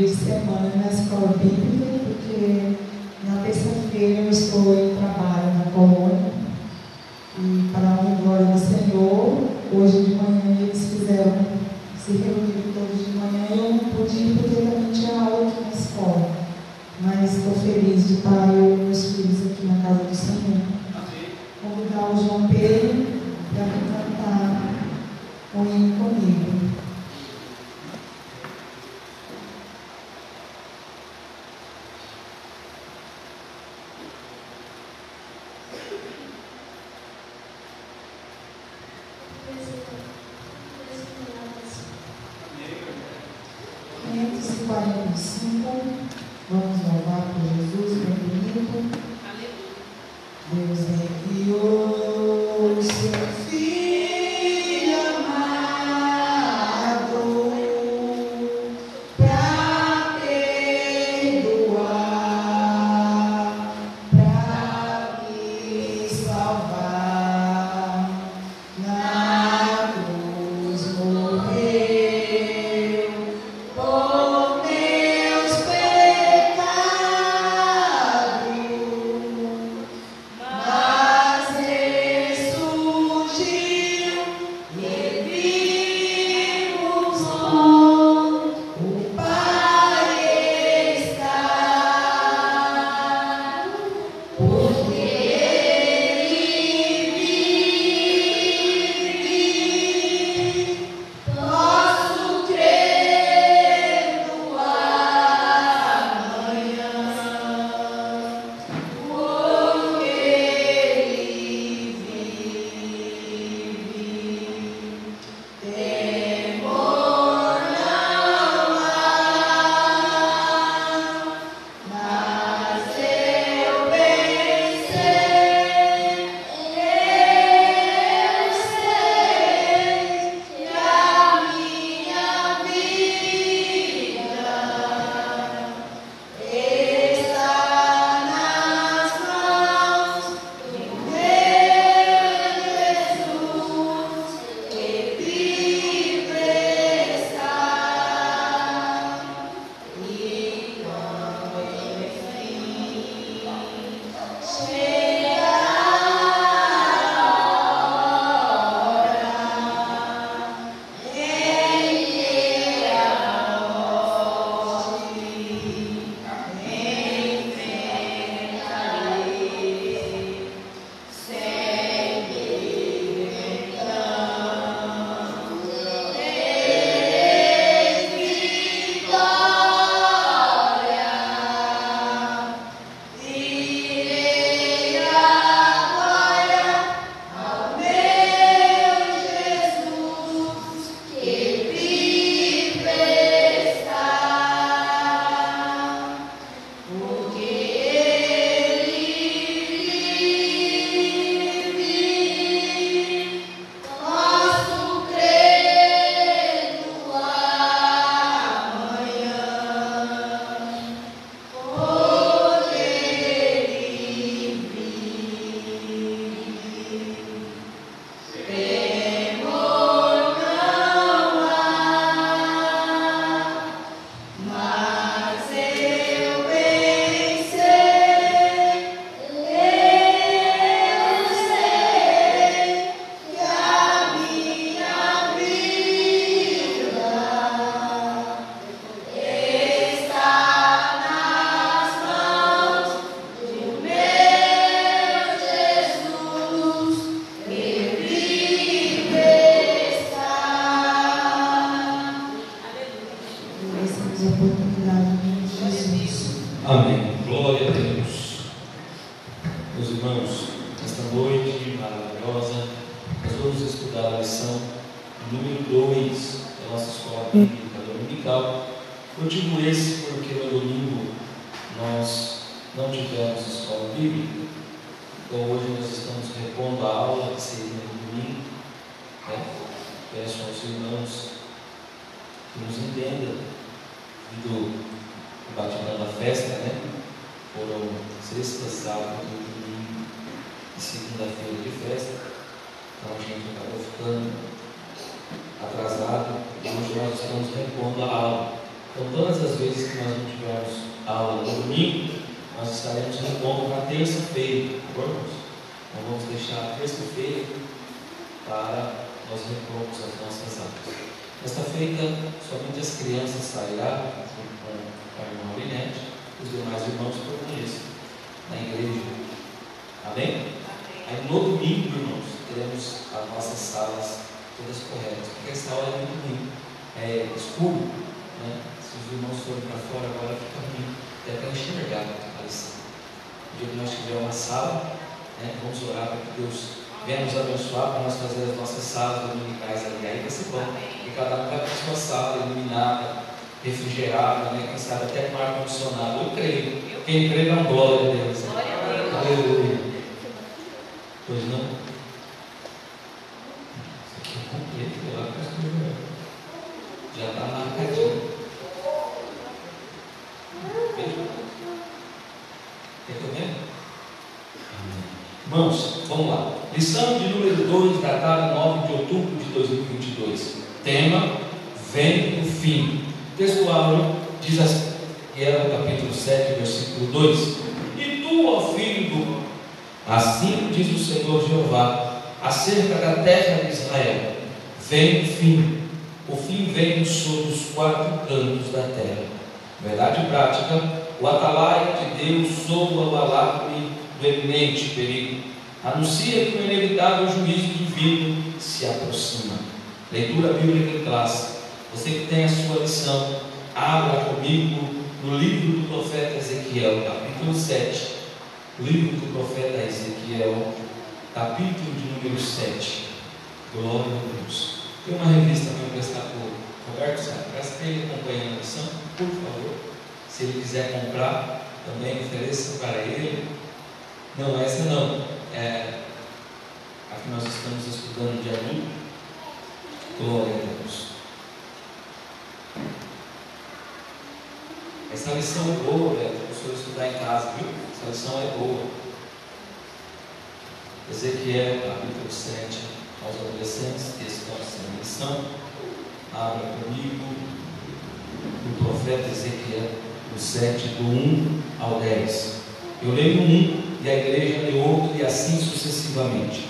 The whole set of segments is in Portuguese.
meio de semana na escola bíblica, porque na terça-feira eu estou em trabalho na colônia. E para a glória do Senhor, hoje de manhã eles fizeram, se reuniram todos de manhã e eu não pude ir porque também tinha aula aqui na escola. Mas estou feliz de estar eu e meus filhos aqui na casa do Senhor. Convidar o João Pedro para cantar o hino comigo. Vamos louvar por Jesus, meu bonito. Deus enviou o seu Filho amado para perdoar, para me salvar. Na cruz morreu por meus pecados, mas ressurgiu e vimos onde o Pai está, porque Ele vive. Posso crer no amanhã, porque Ele vive. Temor não há, mas eu bem sei, que a minha vida está nas mãos do meu Jesus, que livre está. E quando enfim chegar a hora em que a morte enfrentarei, sempre então terei vitória. Direi a glória ao meu Jesus, que vive está, porque Ele vive. Posso crer no amanhã, porque Ele vive. Temor não há, mas eu bem sei, que a minha vida está nas mãos do meu Jesus, que vive está. Agradecemos a oportunidade em nome de Jesus. Amém. Glória a Deus. Meus irmãos, esta noite maravilhosa, nós vamos estudar a lição número 2 da nossa escola bíblica dominical. Eu digo esse porque no domingo nós não tivemos escola bíblica, então hoje nós estamos repondo a aula que seria no domingo, né? Peço aos irmãos que nos entendam do batidão da festa, né? Foram sexta, sábado, domingo e segunda-feira de festa, então a gente acabou ficando atrasado e hoje nós estamos repondo a aula. Então, todas as vezes que nós não tivermos aula no domingo, nós estaremos no encontro na terça-feira, irmãos? Não vamos deixar a terça-feira para nós repormos as nossas aulas. Nesta feita, somente as crianças sairão junto com a irmã Linete, os demais irmãos permaneçam na igreja. Amém? Aí no domingo, irmãos, teremos as nossas salas todas corretas, porque essa aula é muito ruim, é escuro, né? Se os irmãos forem para fora agora fica ruim, até para enxergar a lição. No dia que nós tivermos uma sala, né, vamos orar para que Deus venha nos abençoar para nós fazer as nossas salas dominicais ali. Aí vai ser bom, e cada um vai para a sua sala iluminada, refrigerada, né? Quem sabe até com ar-condicionado. Eu creio. Quem crê dá um glória a Deus. Glória a Deus. Aleluia. Pois não? Isso aqui é completo, lá para já está marcadinho. Quer que eu venha? Irmãos, vamos lá. Lição de número 2, datada 9 de outubro de 2022. Tema: vem o fim. O texto áureo diz assim, que é o capítulo 7, versículo 2: E tu, ó filho do... Assim diz o Senhor Jeová acerca da terra de Israel: vem o fim vem sobre os 4 cantos da terra. Verdade prática: o atalaia de Deus soa o alarme do eminente perigo, anuncia que o inevitável juízo divino se aproxima. Leitura bíblica em classe. Você que tem a sua lição, abra comigo no livro do profeta Ezequiel, capítulo 7. Livro do profeta Ezequiel, capítulo de número 7. Glória a Deus. Tem uma revista para emprestar para o Roberto Sá. Parece que ele acompanha a lição, por favor. Se ele quiser comprar, também ofereça para ele. Não, essa não. A que nós estamos estudando de adulto. Glória a Deus. Essa lição é boa, velho, para o senhor estudar em casa, viu? Essa lição é boa. Ezequiel, capítulo 7, aos adolescentes que estão nessa lição, abra comigo o profeta Ezequiel, o 7, do 1 ao 10. Eu leio um e a igreja lê outro, e assim sucessivamente.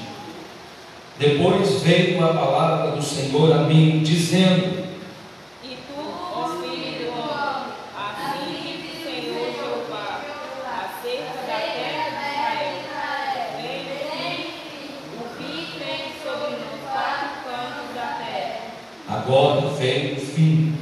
Depois veio a palavra do Senhor a mim, dizendo: E tu, ó filho do homem, assim diz o Senhor Jeová acerca da terra de Israel: vem o fim vem sobre os 4 cantos da terra. Agora vem o fim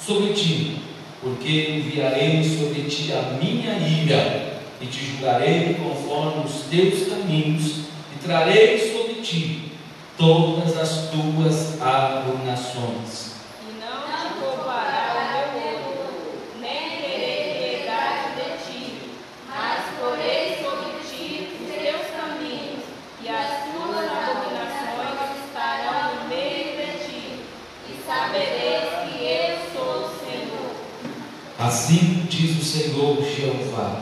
sobre ti, porque enviarei sobre ti a minha ira, e te julgarei conforme os teus caminhos, e trarei sobre ti todas as tuas abominações. E não te poupará o meu ouro, nem terei piedade de ti, mas porei sobre ti os teus caminhos, e as tuas abominações estarão no meio de ti, e sabereis que eu sou o Senhor. Assim diz o Senhor Jeová: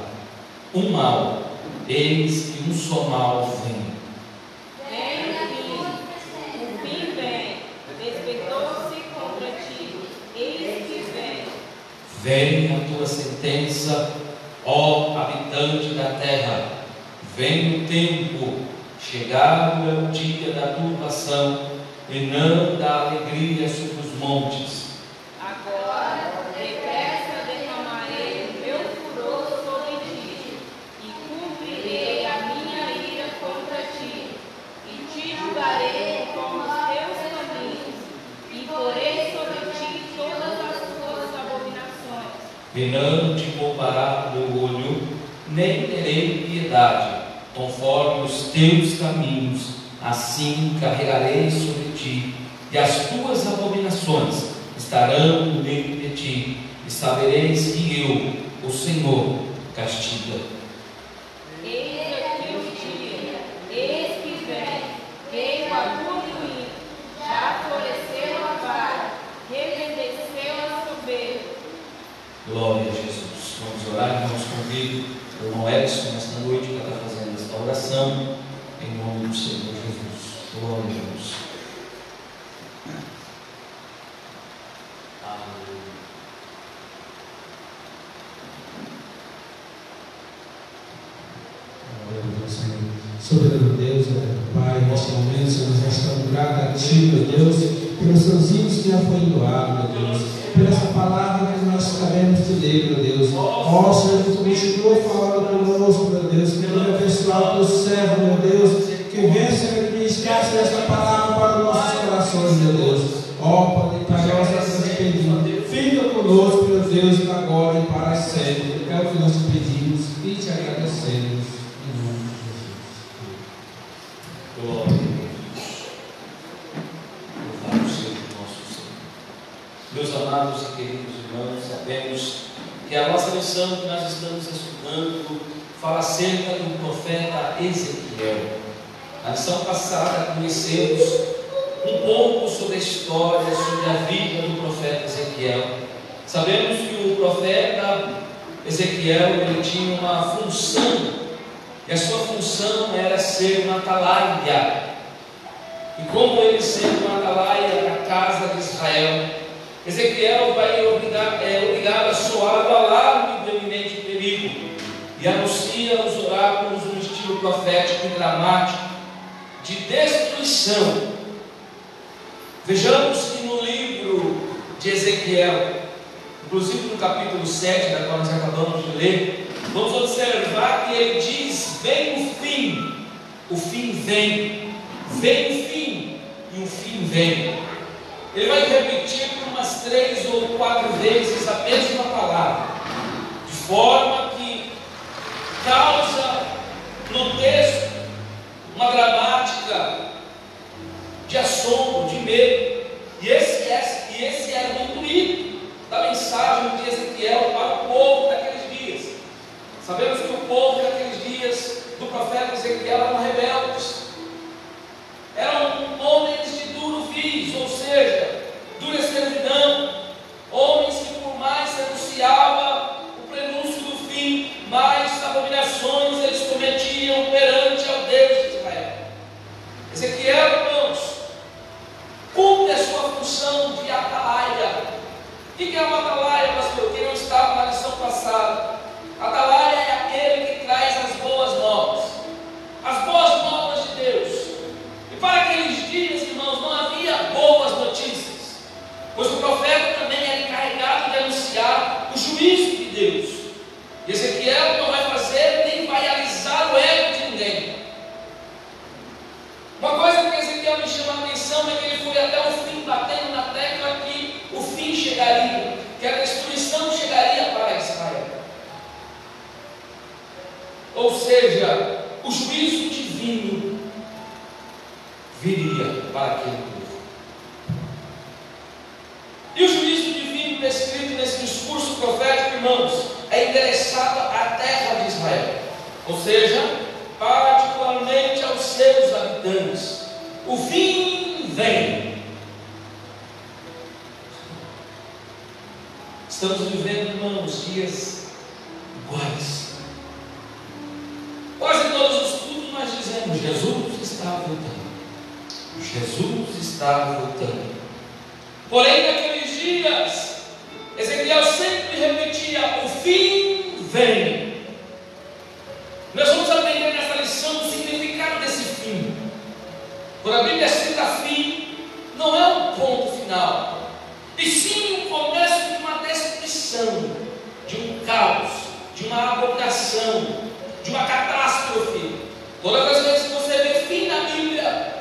um mal, eis que um só mal vem. Vem o fim vem, despertou-se contra ti, eis que vem. Vem a tua sentença, ó habitante da terra. Vem o tempo, chegado é o dia da turbação, e não da alegria sobre os montes. Agora, depressa derramarei o meu furor sobre ti, e cumprirei a minha ira contra ti, e te julgarei com os teus caminhos, e porei sobre ti todas as tuas abominações. E não te poupará o meu olho, nem terei piedade, conforme os teus caminhos, assim carregarei sobre ti, e as tuas abominações estarão no meio de ti, e sabereis que eu, o Senhor, castiga. Eis aqui o dia, eis que vem, veio a tua ruína, já floresceu a vara, reverdeceu a soberba. Glória a Jesus. Vamos orar, irmãos, convido o irmão Edson nesta noite para estar fazendo esta oração, em nome do Senhor Jesus. Glória a Deus. Aleluia. Soberano Deus, eterno Pai, neste momento, Senhor, nós estamos gratos a Ti, meu Deus, pelos Seus hinos que já foi doado, meu Deus, por essa palavra que nós sabemos te ler, meu Deus. Ó Senhor, que Tu continua falando conosco, meu Deus, que Tu abençoar o Teu servo, meu Deus, que venha, Senhor, ministrar essa palavra para os nossos corações, meu Deus. Ó Pai, nós estamos te pedindo, fica conosco, meu Deus, agora e para sempre. É o que nós te pedimos e te agradecemos. Em nome de Jesus. Glória a Deus. Louvado seja o nosso Senhor. Meus amados e queridos irmãos, sabemos que a nossa lição que nós estamos estudando fala acerca do profeta Ezequiel. Na lição passada conhecemos um pouco sobre a história, sobre a vida do profeta Ezequiel. Sabemos que o profeta Ezequiel ele tinha uma função, e a sua função era ser um atalaia. E como ele sendo um atalaia da casa de Israel, Ezequiel vai obrigado a soar o alarme do iminente perigo e anuncia os oráculos no estilo profético e dramático de destruição. Vejamos que no livro de Ezequiel, inclusive no capítulo 7, da qual nós acabamos de ler, vamos observar que ele diz: vem o fim vem, vem o fim, e o fim vem. Ele vai repetir por umas 3 ou 4 vezes a mesma palavra, de forma que causa no texto uma gramática de assombro, de medo. E esse era o intuito da mensagem de Ezequiel para o povo daqueles dias. Sabemos que o povo daqueles dias do profeta Ezequiel eram rebeldes, eram homens de duro viz, ou seja, dura escravidão, homens que por mais se anunciava o prenúncio do fim, mais abominações eles cometiam perante ao Deus de Israel. Ezequiel, irmãos, cumpre a sua função de atalaia. O que é uma atalaia, pastor? Quem não estava na lição passada? Atalaia é aquele que traz as boas novas, as boas novas de Deus. E para aqueles dias, irmãos, não havia boas notícias, pois o profeta também era encarregado de anunciar o juízo de Deus. E Ezequiel não vai fazer nem vai alisar o ego de ninguém. Uma coisa que Ezequiel me chama a atenção é que ele foi até o fim, batendo na tecla que o fim chegaria, que a destruição chegaria para Israel. Ou seja, o juízo divino viria para aquele povo. E o juízo divino descrito nesse discurso profético, irmãos, é endereçado à terra de Israel, ou seja, particularmente aos seus habitantes. O fim vem. Estamos vivendo, irmãos, dias iguais. Quase todos os cultos nós dizemos: Jesus está voltando. Jesus está voltando. Porém, naqueles dias, Ezequiel sempre repetia: o fim vem. Nós vamos aprender nessa lição o significado desse fim. Quando a Bíblia cita fim, não é um ponto final, e sim o começo de uma destruição, de um caos, de uma abominação, de uma catástrofe. Todas as vezes que você vê fim na Bíblia,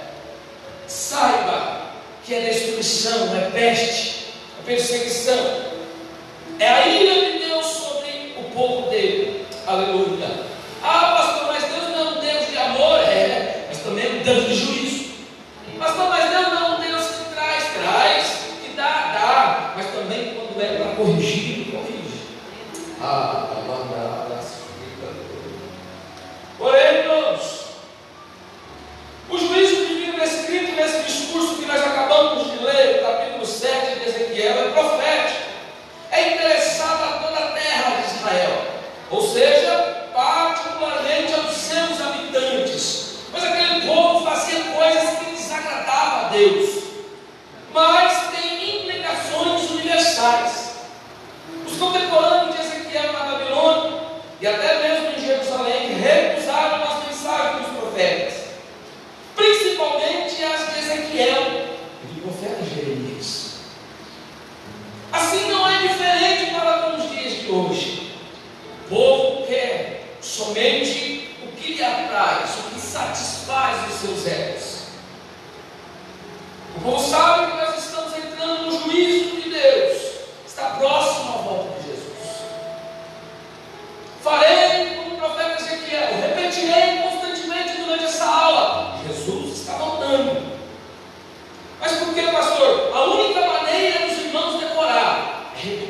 saiba que é destruição, é peste, é perseguição, é a ira de Deus sobre o povo dele. Aleluia. Ah, pastor, mas Deus não é um Deus de amor? É, mas também é um Deus de juízo. Pastor, mas Deus não é um Deus que traz, que dá, mas também quando é para corrigir, ele corrige. Porém, irmãos, o juízo divino descrito nesse discurso que nós acabamos de ler, o capítulo 7 de Ezequiel, é profético, é interessado a toda a terra de Israel, ou seja, particularmente aos seus habitantes, pois aquele povo fazia coisas que desagradavam a Deus, mas tem implicações universais. Os contemporâneos de Ezequiel na Babilônia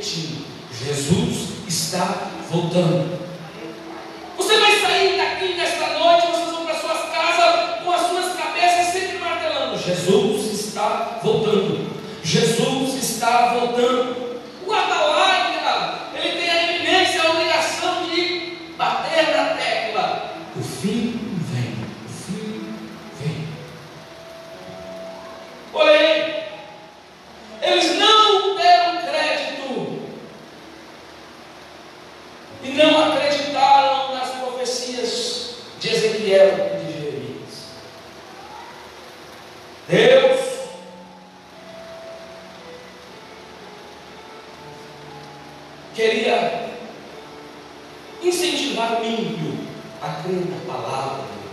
repetindo: Jesus está voltando. Você vai sair daqui nesta noite, vocês vão para suas casas com as suas cabeças sempre martelando: Jesus está voltando. Jesus está voltando. O atalaia, ele tem a eminência, a obrigação de bater na tecla: o fim vem, o fim vem. Porém, eles não deram crédito e não acreditaram nas profecias de Ezequiel e de Jeremias. Deus queria incentivar o ímpio a crer na palavra dele.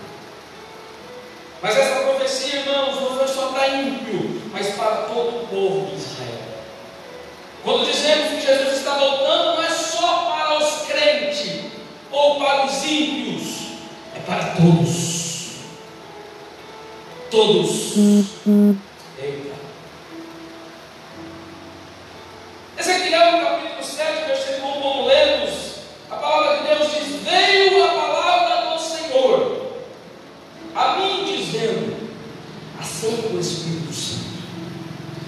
Mas essa profecia, irmãos, não foi só para ímpio, mas para todo o povo de Israel. Quando dizemos que Jesus está voltando, não é só para os crentes ou para os ímpios, é para todos. Todos. Eita. Ezequiel, no capítulo 7, versículo 1, como lemos, a palavra de Deus diz: veio a palavra do Senhor a mim dizendo, assim o Espírito Santo.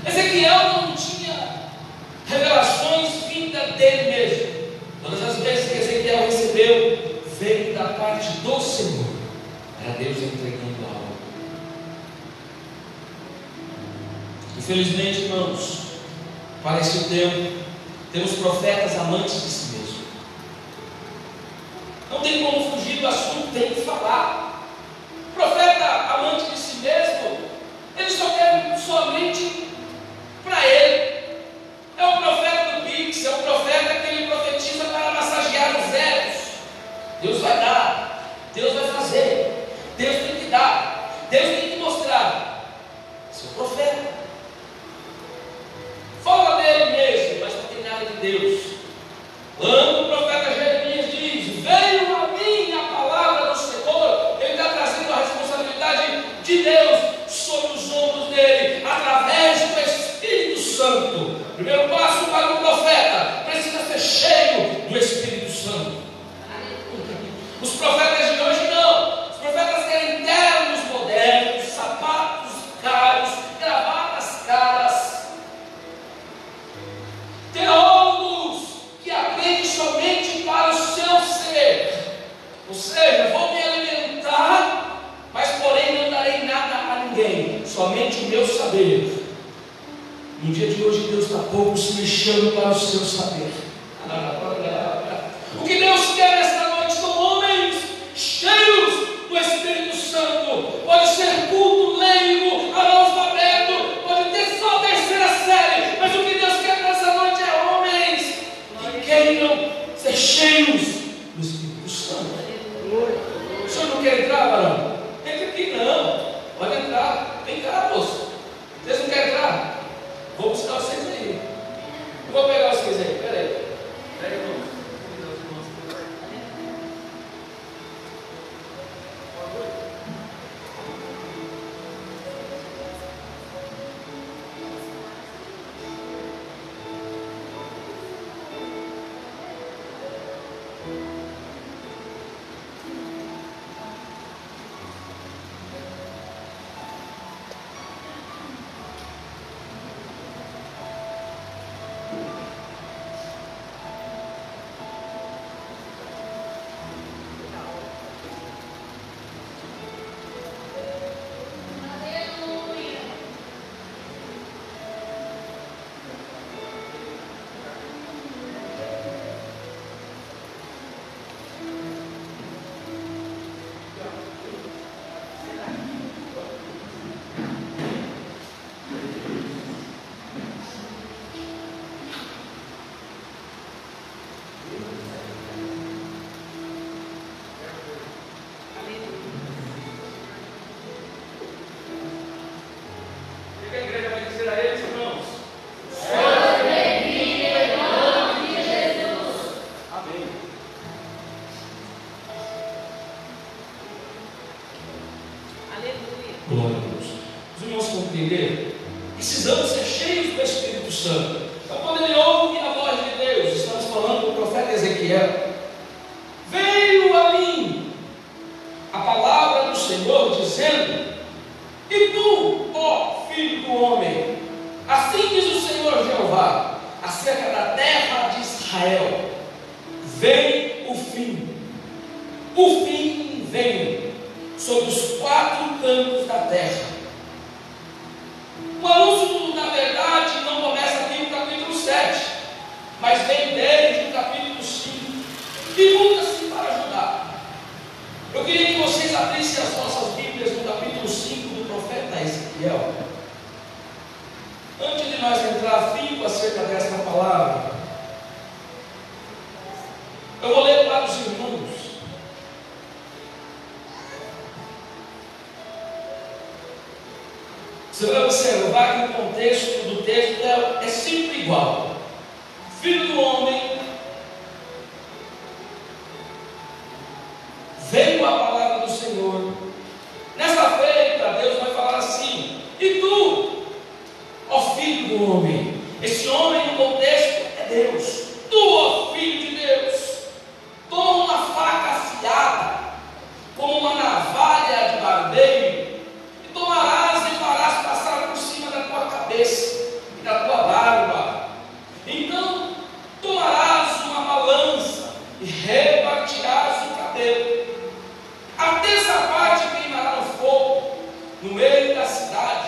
Ezequiel não tinha revelações vindas dele mesmo. Todas as vezes que Ezequiel recebeu, veio da parte do Senhor. Era Deus entregando algo. Infelizmente, irmãos, para esse tempo, temos profetas amantes de si mesmo. Não tem como fugir do assunto, tem que falar. Profeta amante de si mesmo, ele só quer somente para ele. É o profeta do Pix, é o profeta que ele profetiza para massagear os egos. Deus vai dar, Deus vai fazer, Deus tem que dar, Deus tem que mostrar. Esse é o profeta. Fala dele mesmo, mas não tem nada de Deus. Quando o profeta Jeremias diz: veio a mim a palavra do Senhor, ele está trazendo a responsabilidade de Deus sobre os ombros dele, através do Espírito Santo. O primeiro passo para o profeta precisa ser cheio do Espírito Santo. Os profetas de hoje não. Os profetas querem ternos modernos, sapatos caros, gravatas caras, teólogos que aprendem somente para o seu ser. Ou seja, vou me alimentar, mas porém não darei nada a ninguém, somente o meu saber. No dia de hoje, Deus está pouco se mexendo para o seu saber. O que Deus quer nesta noite são homens cheios do Espírito Santo. Pode ser culto, leigo, analfabeto, pode ter só a terceira série, mas o que Deus quer nessa noite é homens que queiram ser cheios do Espírito Santo. O senhor não quer entrar, varão? Entra aqui não, pode entrar. Vem cá, moço. Vocês não querem entrar? Vou buscar vocês aí. Eu vou pegar vocês aí, peraí. Peraí, irmão. Israel, vem o fim. O fim vem sobre os 4 cantos da terra. O anúncio, na verdade, não começa aqui no capítulo 7, mas vem desde o capítulo 5. E muda-se para ajudar. Eu queria que vocês abrissem as nossas Bíblias no capítulo 5 do profeta Ezequiel. Antes de nós entrar a fundo acerca desta palavra, eu vou ler para os irmãos. Você vai observar que o contexto do texto é sempre igual. Filho do homem, veio a palavra do Senhor. Nesta feita, Deus vai falar assim: e tu, ó filho do homem? Esse homem no contexto é Deus. Tu, ó filho de Deus, toma uma faca afiada, como uma navalha de barbeiro, e tomarás e farás passar por cima da tua cabeça e da tua barba. Então tomarás uma balança e repartirás o cabelo. A terça parte queimará no fogo, no meio da cidade,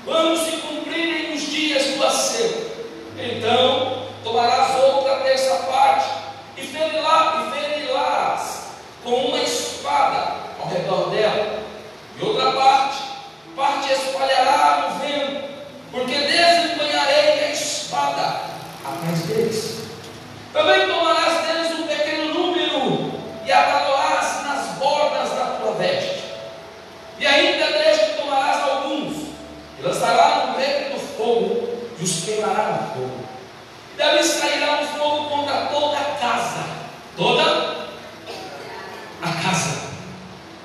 quando se cumprirem os dias do acero. Então tomarás outra terça parte e ferirás com uma espada ao redor dela, e outra parte espalhará no vento, porque desembanharei a espada atrás deles. Também tomarás deles um pequeno número e atadorás nas bordas da tua veste, e ainda deste tomarás alguns e lançarás no ventre do fogo e os queimará no fogo. E dali sairá um fogo contra toda a casa, toda a casa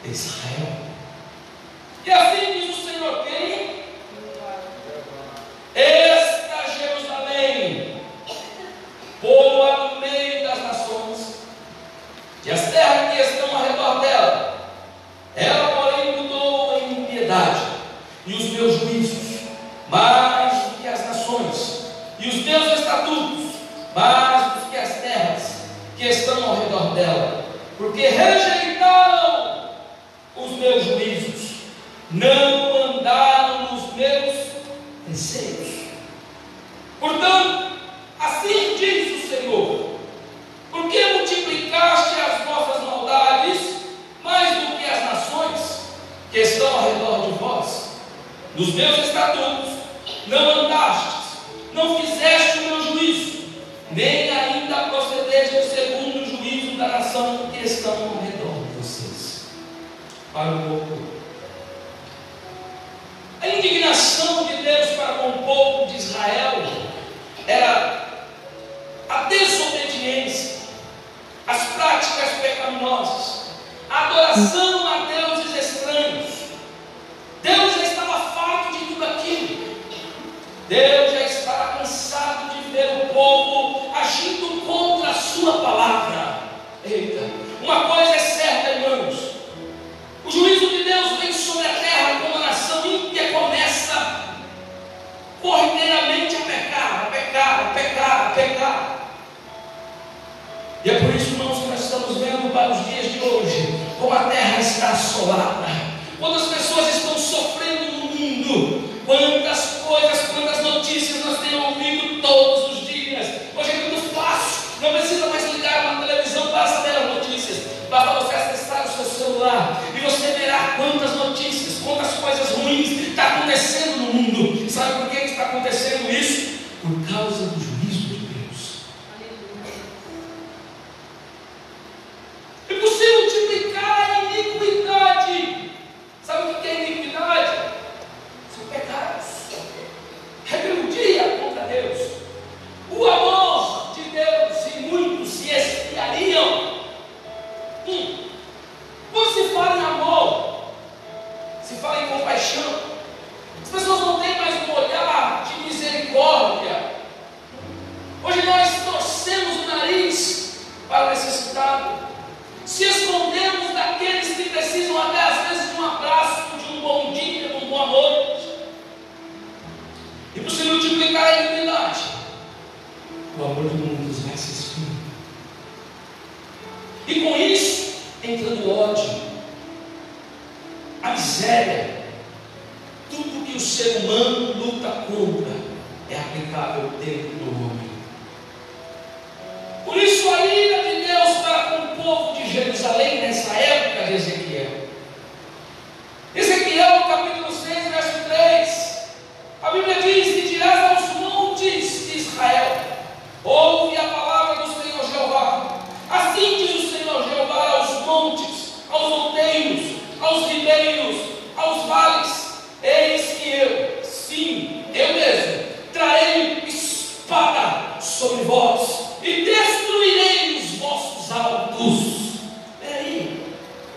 de Israel. E assim diz o Senhor: quem? Esta Jerusalém, pô-la no meio das nações, e as terras que estão ao redor dela. Ela, porém, mudou em impiedade, e os meus juízos, mais do que as nações, e os meus estatutos, mais do que as terras que estão ao redor dela, porque rejeitaram os meus juízos, não andaram nos meus preceitos. Portanto, assim diz o Senhor: porque multiplicaste as vossas maldades mais do que as nações que estão ao redor de vós? Nos meus estatutos não andastes, não fizeste o meu juízo, nem ainda procedeste segundo o juízo da nação que estão ao redor de vocês. Para um pouco. A indignação de Deus para com o povo de Israel era a desobediência, as práticas pecaminosas, a adoração a deuses estranhos. Deus já estava farto de tudo aquilo. Deus já estava cansado de ver o povo agindo contra a sua palavra. Eita, uma coisa é certa, irmãos: o juízo de Deus vem sobre a terra quando a nação ímpia começa corriqueiramente a pecar. E é por isso, irmãos, que nós estamos vendo para os dias de hoje como a terra está assolada, quando as pessoas estão sofrendo no mundo. Quantas coisas, quantas notícias nós temos ouvido todos os dias. Hoje é muito fácil, não precisa mais ligar uma televisão para saber as notícias, basta você acessar o seu celular e você verá quantas notícias, quantas coisas ruins estão acontecendo no mundo. Sabe por que está acontecendo isso? Por causa do juízo de Deus. E por se multiplicar a iniquidade. Sabe o que é iniquidade? São pecados, rebeldia contra Deus. O amor de Deus, e muitos se esfriariam. Quando se fala em amor, se fala em compaixão, as pessoas não têm mais um olhar de misericórdia. Hoje nós torcemos o nariz para o necessitado, se escondemos daqueles que precisam até às vezes de um abraço, de um bom dia, de uma boa noite. E por se multiplicar a iniquidade, o amor do mundo vai se esfriando. E com isso, entrando o ódio, a miséria, tudo que o ser humano luta contra é aplicável dentro do homem. Por isso a ira de Deus para com o povo de Jerusalém nessa época de Ezequiel. Ezequiel, capítulo 6, verso 3, a Bíblia diz: e dirás aos montes de Israel, ouve a palavra do Senhor Jeová. Assim diz o Senhor Jeová aos montes, aos outeiros, aos ribeiros, aos vales: eis que eu, sim, eu mesmo, trarei espada sobre vós e destruirei os vossos altos. Peraí,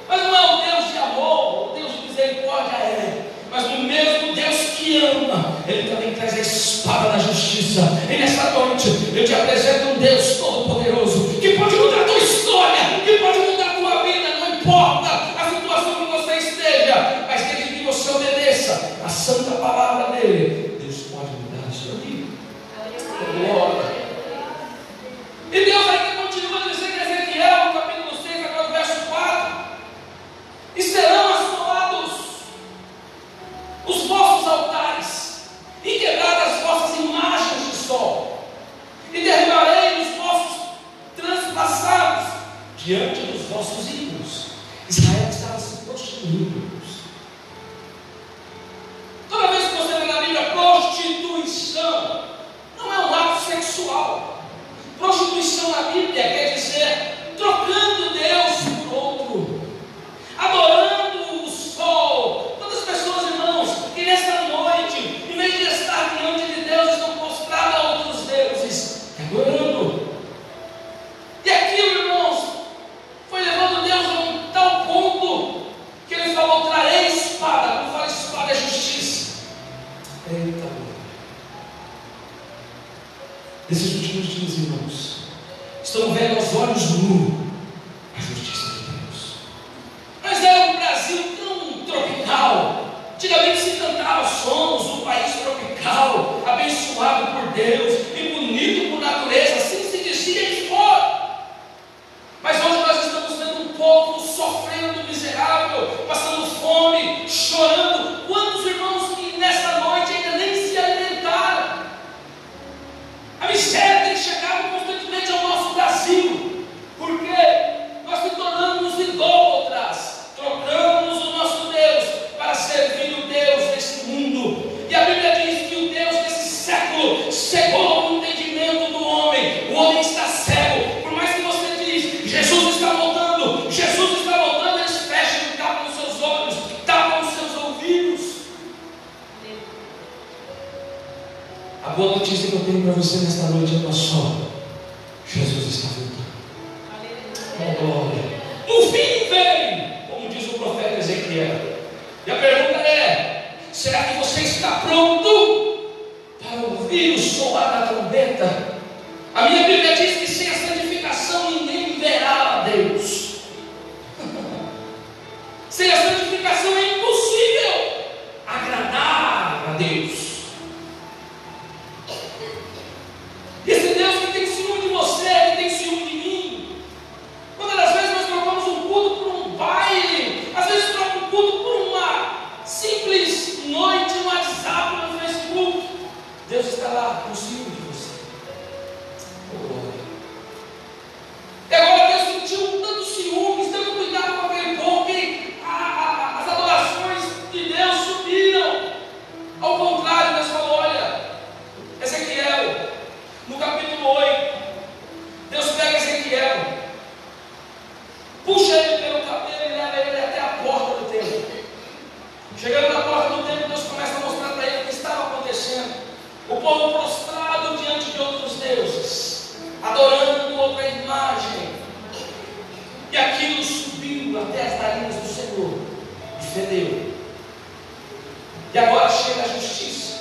mas não é o Deus de amor, o Deus de misericórdia, mas o mesmo Deus que ama, Ele também traz a espada da justiça. E nessa noite eu te apresento um Deus todo-poderoso, que pode mudar a tua história, que pode mudar a tua vida, não importa a situação que você esteja, mas desde que você obedeça a santa palavra dEle, Deus pode mudar a sua vida. Glória. E Deus ainda continua dizendo em Ezequiel, capítulo 6, agora o verso 4: e serão assolados os vossos altares, e quebradas as vossas imagens de sol, e derribarei os vossos transpassados diante dos vossos ídolos. Israel estava se prostituindo. Toda vez que você vê na Bíblia prostituição, não é um ato sexual. Prostituição na Bíblia quer dizer trocando Deus por outro, adorando o sol. Quantas pessoas, irmãos, que nesta noite, em vez de estar diante de Deus, estão prostrados a outros deuses, adorando. E aquilo, irmãos, foi levando Deus a um tal ponto que Ele falou: trarei espada. Quando fala espada, é justiça. Eita, nesses últimos dias, irmãos, estamos vendo aos olhos nus a justiça de Deus. Mas era um Brasil tão tropical. Antigamente se cantava: somos um país tropical, abençoado por Deus e bonito por natureza. Assim se dizia aí fora. Mas hoje nós estamos vendo um povo sofrendo, miserável, passando fome, chorando. Quantos irmãos que nesta noite ainda nem se alimentaram? A miséria tem chegado constantemente ao nosso Brasil, porque nós se tornamos idólatras, trocamos o nosso Deus para servir o Deus desse mundo. E a Bíblia diz que o Deus desse século cegou o entendimento do homem. O homem está cego. Por mais que você diz: Jesus está voltando, Jesus está voltando, eles fecham e tapam os seus olhos, tapam os seus ouvidos. A boa notícia que eu tenho para você nesta noite é uma só: Jesus está voltando. Oh, glória. No fim vem, como diz o profeta Ezequiel. E a pergunta é: será que você está pronto para ouvir o soar da trombeta? A minha Bíblia diz que sem a santificação ninguém verá a Deus. Sem a santificação é impossível agradar a Deus. Esse Deus que tem ciúme de você, que tem ciúme de mim. Quantas das vezes nós trocamos um culto por um baile, às vezes troca um culto por uma simples noite no WhatsApp, no Facebook. Deus está lá com ciúme de você. E agora Deus sentiu tanto ciúmes, tanto cuidado com aquele povo, que as adorações de Deus subiram. Ao contrário, Deus falou: olha, Ezequiel, no capítulo 8, Deus pega Ezequiel, puxa ele pelo cabelo e leva ele até a porta do templo. Chegando na porta do templo, Deus começa a mostrar para ele o que estava acontecendo. O povo prostrado diante de outros deuses, adorando outra imagem, e aquilo subindo até as narinas do Senhor, e fedeu. E agora chega a justiça: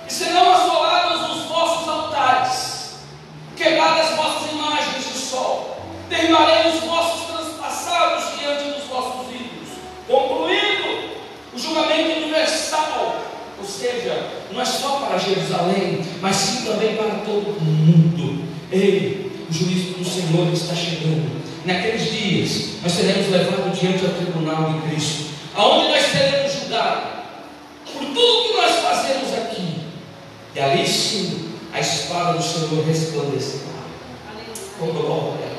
e serão assolados os vossos altares, quebradas as vossas imagens de sol, derribarei os vossos transpassados diante dos vossos ídolos. Concluindo o julgamento universal, ou seja, não é só para Jerusalém, mas sim também para todo mundo. Ei, o juízo do Senhor está chegando. Naqueles dias, nós seremos levados diante do tribunal de Cristo, aonde nós seremos julgados por tudo que nós fazemos aqui. E ali sim, a espada do Senhor resplandecerá com glória.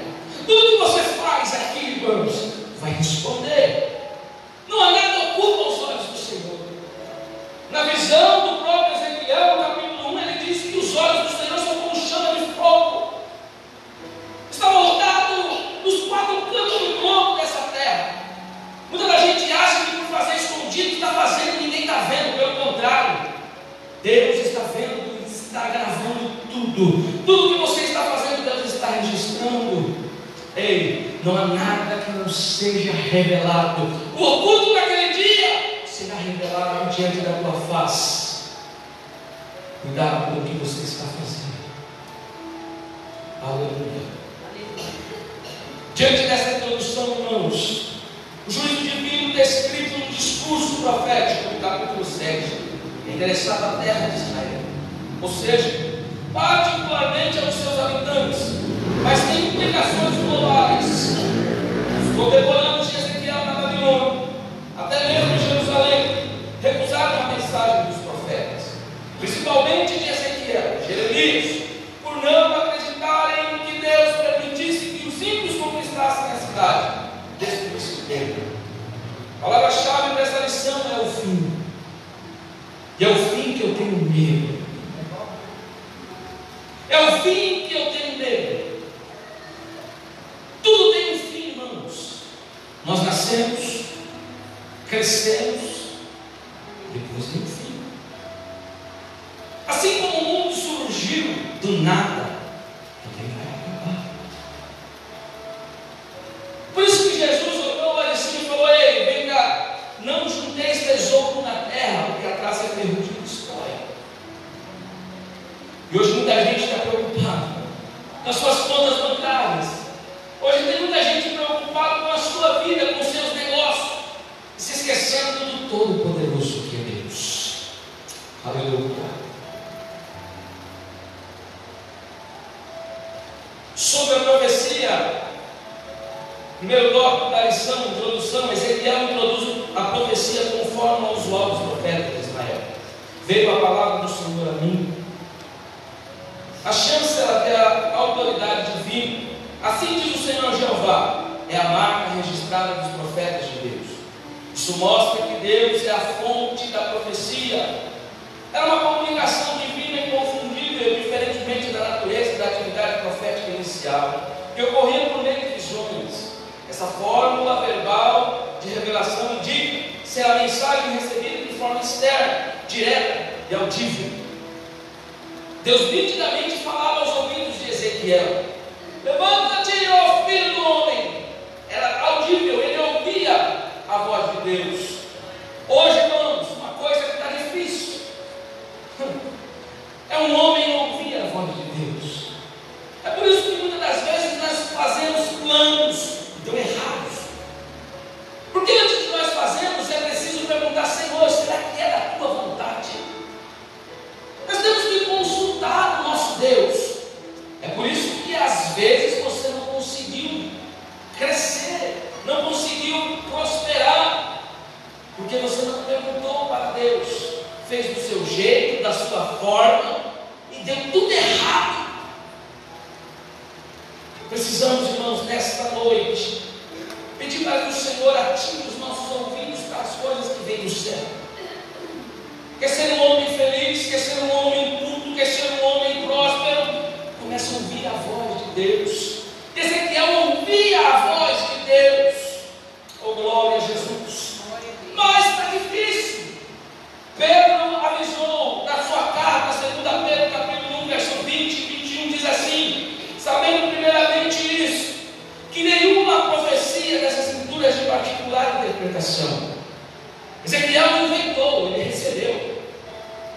Tudo que você faz aqui, irmãos, vai responder. Não há nada oculto aos olhos do Senhor. Na visão do próprio Ezequiel, no capítulo 1, ele diz que os olhos do Senhor são como chama de fogo. Está moldado nos quatro cantos do globo dessa terra. Muita da gente acha que por fazer escondido está fazendo e ninguém está vendo. Pelo contrário, Deus está vendo e está gravando tudo. Tudo que você está fazendo, Deus está registrando. Ei, não há nada que não seja revelado. O oculto daquele dia será revelado diante da tua face. Cuidado com o que você está fazendo. Aleluia. Diante dessa introdução, irmãos, o juízo divino está escrito no discurso profético do capítulo 7, endereçado à terra de Israel, ou seja, particularmente aos seus habitantes, mas tem implicações globais. Os contemporâneos de Ezequiel na Babilônia, até mesmo em Jerusalém, recusaram a mensagem dos profetas, principalmente de Ezequiel, Jeremias, por não acreditarem que Deus permitisse que os ímpios conquistassem a cidade, destruísse o templo. A palavra-chave dessa lição é o fim. E é o fim que eu tenho medo. É o fim que eu tenho medo. Tudo tem um fim, irmãos. Nós nascemos, crescemos, depois tem um fim. Assim como o mundo surgiu do nada, também vai acabar. Por isso que Jesus olhou lá de cima e falou: ei, vem cá, não junteis tesouro na terra, porque a traça é ferrugem e destrói. E hoje muita gente está preocupada com as suas contas bancárias. Hoje tem muita gente preocupada com a sua vida, com os seus negócios, se esquecendo do Todo-Poderoso que é Deus. Aleluia. Sobre a profecia, primeiro tópico da lição, introdução, Ezequiel introduz a profecia conforme ao usual dos profetas de Israel. Veio a palavra do Senhor a mim. A chance ela ter a autoridade divina. Assim diz o Senhor Jeová, é a marca registrada dos profetas de Deus. Isso mostra que Deus é a fonte da profecia. É uma comunicação divina inconfundível, diferentemente da natureza da atividade profética inicial, que ocorria por meio de visões. Essa fórmula verbal de revelação indica ser a mensagem recebida de forma externa, direta e audível. Deus nitidamente falava aos ouvidos de Ezequiel: levanta-te, ó filho do homem. Era audível, ele ouvia a voz de Deus. Hoje, irmãos, uma coisa que está difícil é um homem ouvir a voz de Deus. É por isso que muitas das vezes nós fazemos planos tão errados. Porque antes de nós fazermos, é preciso perguntar: Senhor, será que é da tua vontade? Nós temos que consultar o nosso Deus. É por isso que às vezes você não conseguiu crescer, não conseguiu prosperar, porque você não perguntou para Deus, fez do seu jeito, da sua forma, e deu tudo errado. Precisamos, irmãos, nesta noite, pedir para que o Senhor ative os nossos ouvidos para as coisas que vêm do céu. Quer ser um homem feliz, quer ser um homem culto, quer ser um homem próspero, começa a ouvir a voz de Deus. Ezequiel ouvia a voz de Deus. Oh, glória a Jesus. Mas está difícil. Pedro avisou na sua carta, 2 Pedro capítulo 1, verso 20 e 21, diz assim: sabendo primeiramente isso, que nenhuma profecia dessas escrituras de particular interpretação. Ezequiel não inventou, ele recebeu.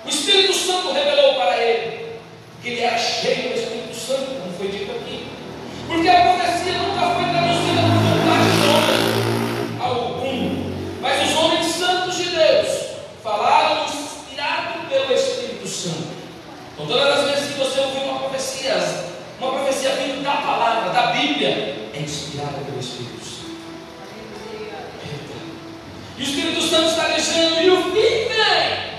O Espírito Santo revelou para ele que ele era cheio do Espírito Santo, como foi dito aqui. Porque a profecia nunca foi traduzida por vontade de homem algum, mas os homens santos de Deus falaram inspirado pelo Espírito Santo. Então, todas as vezes que você ouvir uma profecia da Bíblia é inspirada pelo Espírito Santo. E o Espírito Santo está dizendo: e o fim vem.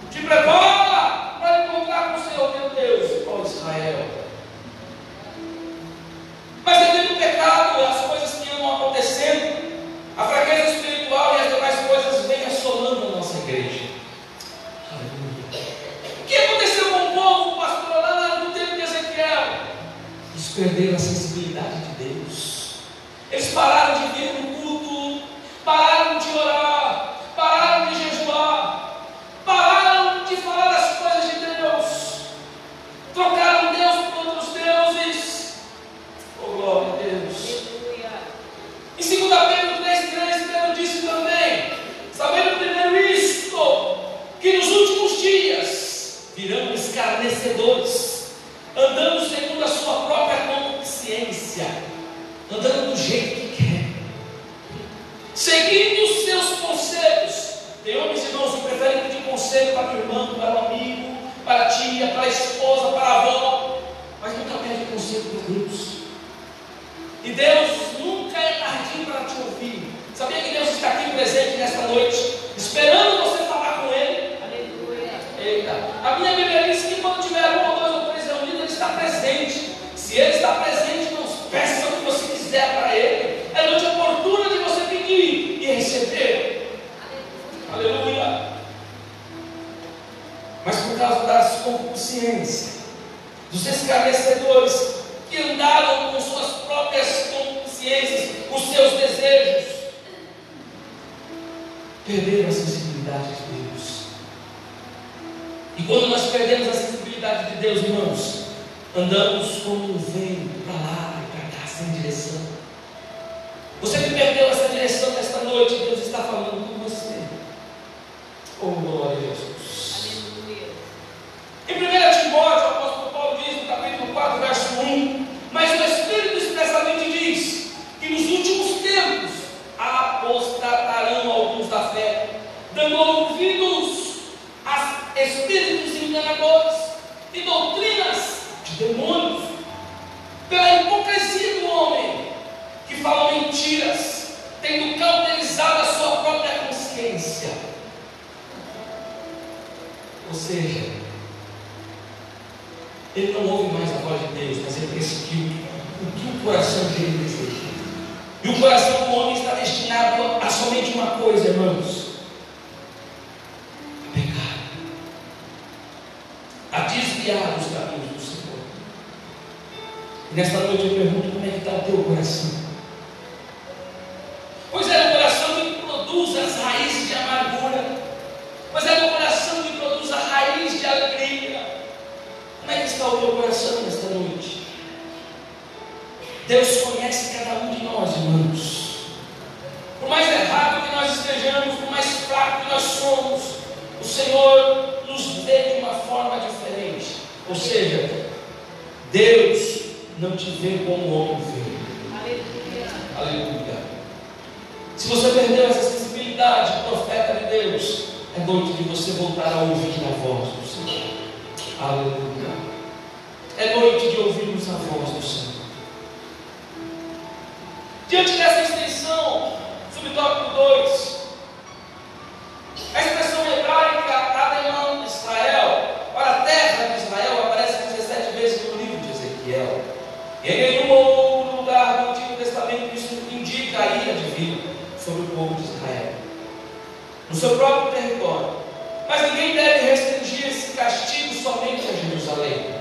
Te prepara para encontrar com o Senhor teu Deus, ó Israel. Mas devido ao pecado, as coisas que andam acontecendo, a fraqueza espiritual e as demais coisas vêm assolando a nossa igreja. O que aconteceu com o povo, pastor, lá no tempo de Ezequiel? Eles perderam a sensibilidade de Deus. Eles pararam de vir no culto, pararam de orar, pararam de jejuar, pararam de falar das coisas de Deus, trocaram Deus por outros deuses. Oh, glória a Deus. Em 2 Pedro 3,3, Pedro disse também: sabendo primeiro isto, que nos últimos dias virão escarnecedores, andando segundo a sua própria consciência, andando do jeito que quer, seguindo os seus conselhos. Tem homens e irmãos que preferem pedir conselho para o irmão, para o amigo, para a tia, para a esposa, para a avó, mas nunca pede conselho para Deus. E Deus nunca é tardio para te ouvir. Sabia que Deus está aqui presente nesta noite, esperando você falar com Ele? Aleluia. Eita. A minha Bíblia diz que quando tiver um ou dois ou três reunidos, Ele está presente. Se Ele está presente, não peça o que você quiser para Ele. É noite oportuna de você pedir e receber. Aleluia. Mas por causa das concupiscências, dos escarnecedores que andaram com suas próprias consciências, os seus desejos, perderam a sensibilidade de Deus. E quando nós perdemos a sensibilidade de Deus, irmãos, andamos como um vento para lá e para cá, sem direção. Você que perdeu essa direção nesta noite, Deus está falando com você. Oh, glória a Jesus. Aleluia. Em 1 Timóteo, o apóstolo Paulo diz no capítulo 4, verso 1: mas o Espírito expressamente diz que nos últimos tempos apostatarão alguns da fé, dando ouvidos a espíritos enganadores e doutrinas de demônios, pela hipocrisia do homem, que fala mentiras, tendo cauterizado a sua própria consciência. Ou seja, ele não ouve mais a voz de Deus, mas ele perseguiu o que o coração dele deseja. E o coração do homem está destinado a somente uma coisa, irmãos: a pecar, a desviar dos caminhos do Senhor. E nesta noite eu pergunto: como é que está o teu coração? Pois é o coração que produz as raízes de amargura, pois é o coração que produz a raiz de alegria. Como é que está o teu coração nesta noite? Deus conhece cada um de nós, irmãos. Por mais errado que nós estejamos, por mais fraco que nós somos, o Senhor nos vê de uma forma diferente. Ou seja, Deus não te vê como o homem vê. Aleluia. Aleluia. Se você perdeu essa sensibilidade, profeta de Deus, é noite de você voltar a ouvir a voz do Senhor. Aleluia. É noite de ouvirmos a voz do Senhor. Diante dessa extensão, subtópico 2, a expressão hebraica Ademã Israel, para a terra de Israel, aparece 17 vezes no livro de Ezequiel. E em nenhum outro lugar do Antigo Testamento isso indica a ira divina sobre o povo de Israel, no seu próprio território. Mas ninguém deve restringir esse castigo somente a Jerusalém,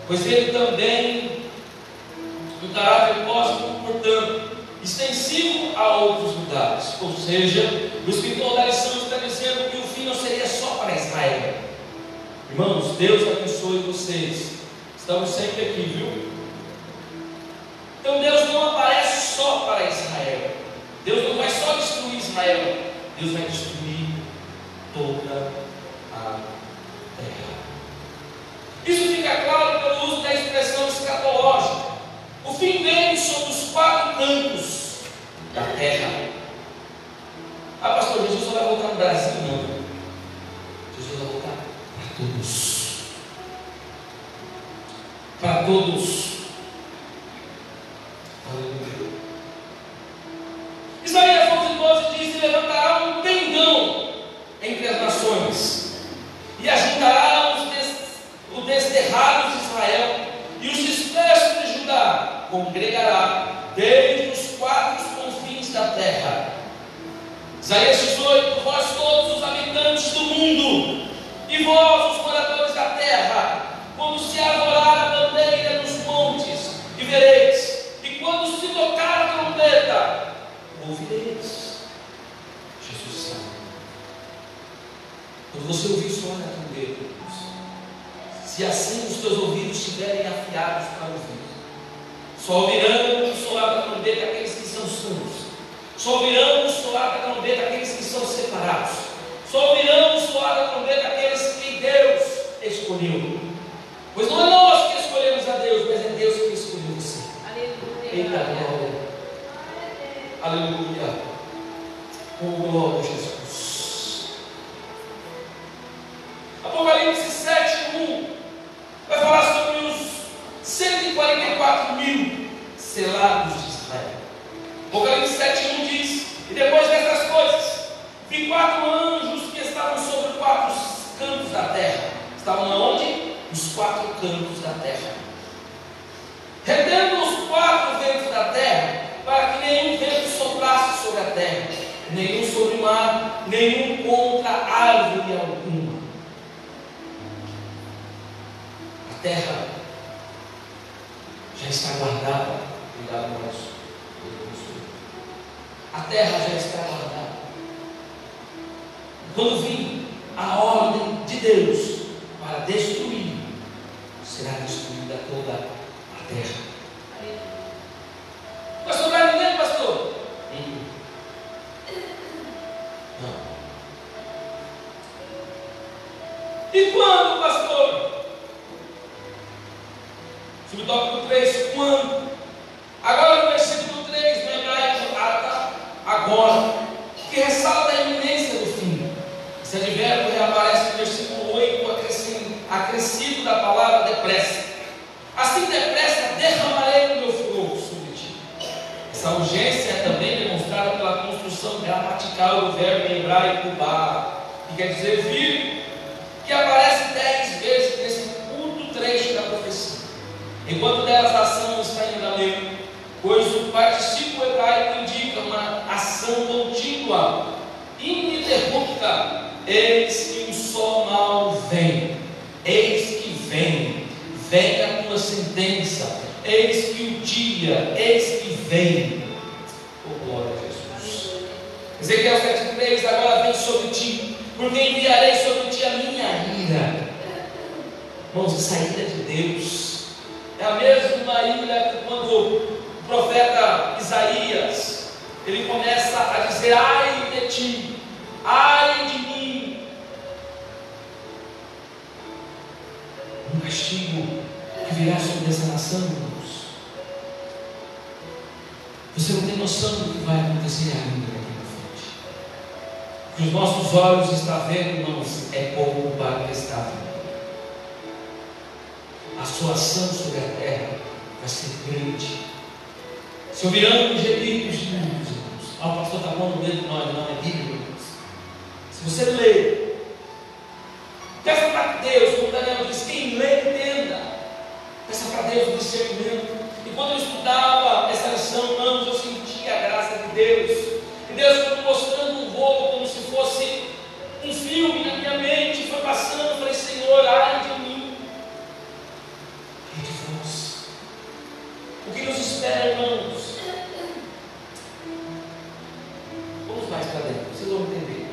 pois ele também um caráter cósmico, portanto, extensivo a outros lugares. Ou seja, o escritor da lição está dizendo que o fim não seria só para Israel. Irmãos, Deus abençoe vocês. Estamos sempre aqui, viu? Então Deus não aparece só para Israel. Deus não vai só destruir Israel. Deus vai destruir toda a terra. Isso fica claro pelo uso da expressão escatológica. O fim vem sobre os 4 cantos da terra. Ah, pastor, Jesus só vai voltar no Brasil? Não. Jesus vai voltar para todos. Para todos. entre as nações, e ajuntará os desterrados de Israel, e os dispersos de Judá congregará desde os quatro confins da terra. Isaías 18: vós todos os habitantes do mundo, e vós os moradores da terra, quando se arvorar a bandeira nos montes, e vereis, e quando se tocar a trombeta, ouvireis. Jesus sabe. Quando você ouvir soar a trombeta, se assim os teus ouvidos estiverem afiados para ouvir, só ouvirão o soar da trombeta aqueles que são santos, só ouvirão o soar da trombeta aqueles que são separados, só ouvirão o soar da trombeta aqueles que Deus escolheu. Pois não é nós que escolhemos a Deus, mas é Deus que escolheu você. Aleluia. Eita glória. Aleluia. Oh, glória a Jesus. Apocalipse 7:1 vai falar sobre os 144 mil selados de Israel. Apocalipse 7:1 diz: e depois dessas coisas, vi 4 anjos que estavam sobre 4 cantos da terra. Estavam aonde? Os 4 cantos da terra, retendo os 4 ventos da terra, para que nenhum vento soprasse sobre a terra, nenhum sobre o mar, nenhum contra árvore alguma. A terra já está guardada. Cuidado com isso. A terra já está guardada. Quando vir a ordem de Deus para destruir, será destruída toda a terra. Pastor, vai entender, pastor? Não. E quando, pastor? Subtópico 3, quando? Agora no versículo 3, no hebraico, agora, que ressalta a iminência do fim. Esse advérbio reaparece no versículo 8, acrescido da palavra depressa. Assim depressa derramarei o meu furor sobre ti. Essa urgência é também demonstrada pela construção gramatical do verbo em hebraico ba, que quer dizer vir, que aparece 10 vezes nesse curto trecho da profecia. Enquanto delas a ação está em arameu, pois o particípio hebraico indica uma ação contínua, ininterrupta. Eis que o sol mal vem, eis que vem a tua sentença, eis que o dia, eis que vem. Oh, glória a Jesus. Ezequiel 7:3, agora vem sobre ti, porque enviarei sobre ti a minha ira. Irmãos, essa ira de Deus é a mesma ira que quando o profeta Isaías, ele começa a dizer: ai de ti, ai de mim. Um castigo que virá sobre essa nação, irmãos. Você não tem noção do que vai acontecer ainda daqui na frente. O que os nossos olhos estão vendo, irmãos, é pouco para o que está vendo. A sua ação sobre a terra vai ser grande. Se ouvirão os gemidos de muitos, irmãos. O pastor está pondo dentro de nós, não é Bíblia, irmãos. Se você ler, peça para Deus, como Daniel diz, quem lê, entenda. Peça para Deus o discernimento. E quando eu estudava essa lição, irmãos, eu sentia a graça de Deus. E Deus foi me mostrando um rolo como se fosse um filme na minha mente. Foi passando, eu falei: Senhor, ai de mim, ai de vós. O que nos espera, irmãos? Vamos mais para dentro, vocês vão entender.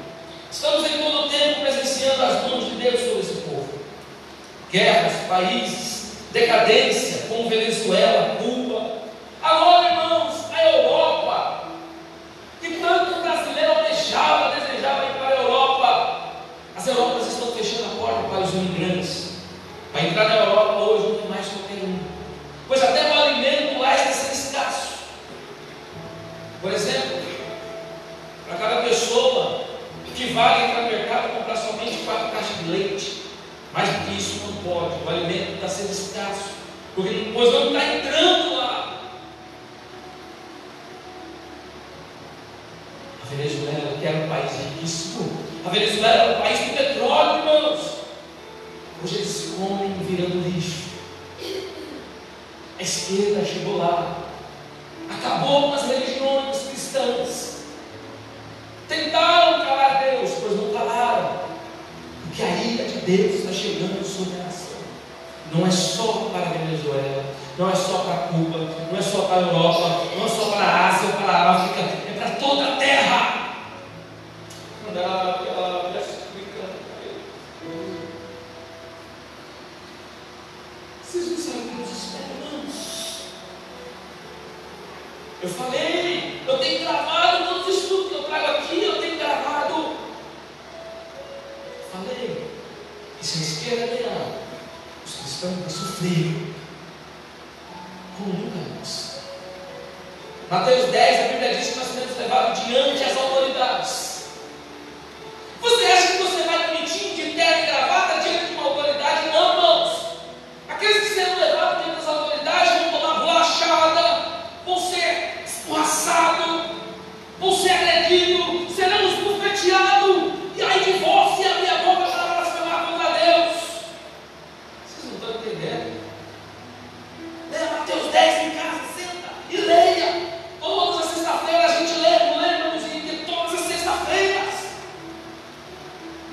Estamos em todo o tempo presenciando as mãos de Deus sobre esse povo. Guerras, países, decadência, como Venezuela, Cuba. Agora, irmãos, a Europa, que tanto brasileiro almejava, desejava ir para a Europa. As Europas estão fechando a porta para os imigrantes. Para entrar na Europa hoje não tem mais qualquer um, pois até o alimento lá está sendo escasso. Por exemplo, para cada pessoa que vai entrar no mercado e comprar somente 4 caixas de leite, mais do que isso não pode. O alimento está sendo escasso, pois não está entrando lá. A Venezuela, que era um país riquíssimo, a Venezuela era o país do petróleo, irmãos. Hoje eles se comem virando lixo. A esquerda chegou lá, acabou com as religiões cristãs. Tentaram calar Deus, pois não calaram. Porque a ira de Deus está chegando sobre a nação. Não é só para a Venezuela, não é só para Cuba, não é só para a Europa, não é só para a Ásia ou para a África, é para toda a terra. Vocês não sabem o desespero, irmãos. Eu falei, eu tenho gravado todos os estudos que eu trago aqui, eu tenho gravado. Falei, e se a esquerda ganhar, os cristãos vão sofrer como nunca antes. Mateus 10, a Bíblia diz que nós seremos levados diante as autoridades. Você acha que você vai bonitinho, de terno e gravata, diante de uma autoridade? Não, irmãos. Aqueles que serão levados diante das autoridades vão tomar bolachada, vão ser escorraçados, vão ser agredidos, serão esbofeteados, e aí de você abrir a boca para blasfemar contra Deus. Vocês não estão entendendo? Leia Mateus 10 em casa, senta e leia. Todas as sextas-feiras a gente lê, não lembra-nos de todas as sextas-feiras.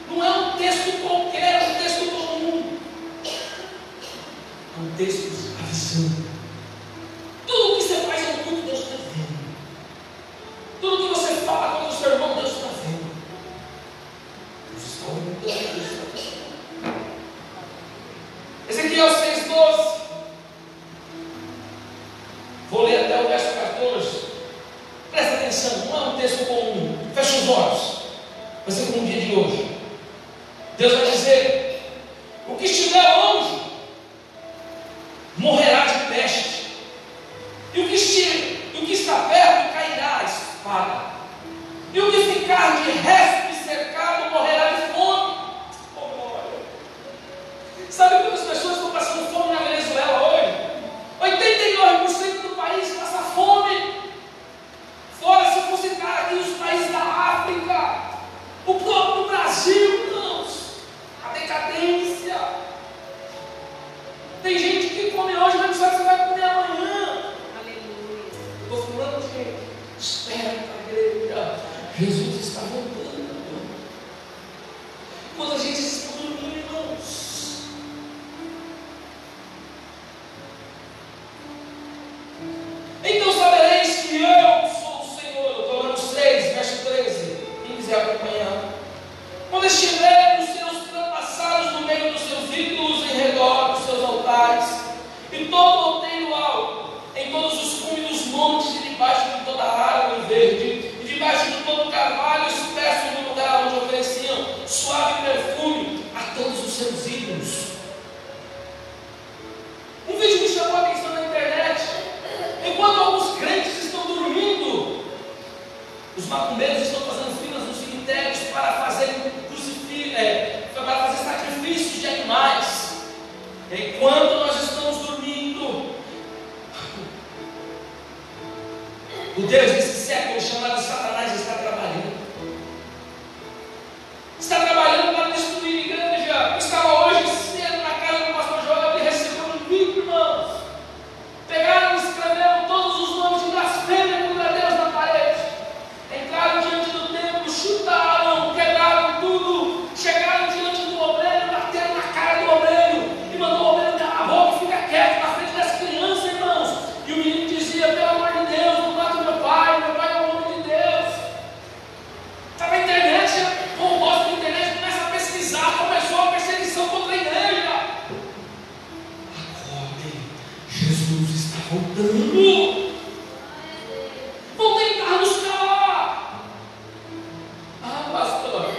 Não é um texto qualquer, é um texto comum. É um texto avisando. Tudo que você faz é um culto, Deus está vendo. Tudo que você fala contra o seu irmão, Deus está vendo. Deus está ouvindo, Deus está vendo. Ezequiel 6,12. Vou ler até o verso 14. Presta atenção, não é um texto comum. Fecha os olhos. Vai ser como um dia de hoje. Deus vai dizer: o que estiver longe morrerá de peste, e o que está perto cairá a espada, e o que ficar de resto e cercado morrerá de fome. Sabe quantas pessoas estão passando fome na Venezuela hoje? 89% do país passa fome. Fora se fosse citar aqui os países da África, o próprio Brasil, irmãos. A decadência. Tem gente que come hoje, mas não sabe se vai comer amanhã. Aleluia. Estou falando, gente, espera para a igreja. Jesus está voltando. Quando a gente está dormindo, irmãos. Então sabereis que eu sou o Senhor. Deuteronômio 6, verso 13. Quem quiser acompanhar. Quando estiver os seus trapassados no meio dos seus ídolos, em redor dos seus altares, e todo outeiro alto, em todos os cumes dos montes, e debaixo de toda a árvore verde, e debaixo de todo carvalho espesso no lugar onde ofereciam suave perfume a todos os seus ídolos. Um vídeo me chamou a atenção na internet. Enquanto alguns crentes estão dormindo, os macumbeiros estão fazendo filas nos cemitérios para fazer para fazer sacrifícios de animais. Enquanto nós estamos dormindo, o Deus desse século chamado Satanás está trabalhando. Está trabalhando para destruir a igreja. Eu estava hoje cedo na casa do pastor Joel e recebeu um vídeo, irmãos. Pegaram e escreveram todos os nomes de blasfêmia contra Deus na parede. Entraram diante do templo, chutaram, quebraram tudo, chegaram diante do obreiro, bateram na cara do obreiro e mandou o obreiro calar a boca e ficar quieto na frente das crianças, irmãos. E o menino dizia: pelo amor de Deus, não mata meu pai é o homem de Deus. Está na internet, ou gosta da internet, começa a pesquisar, começou a perseguição contra a igreja. Acordem, Jesus está voltando. Vão tentar nos calar. Ah, pastor,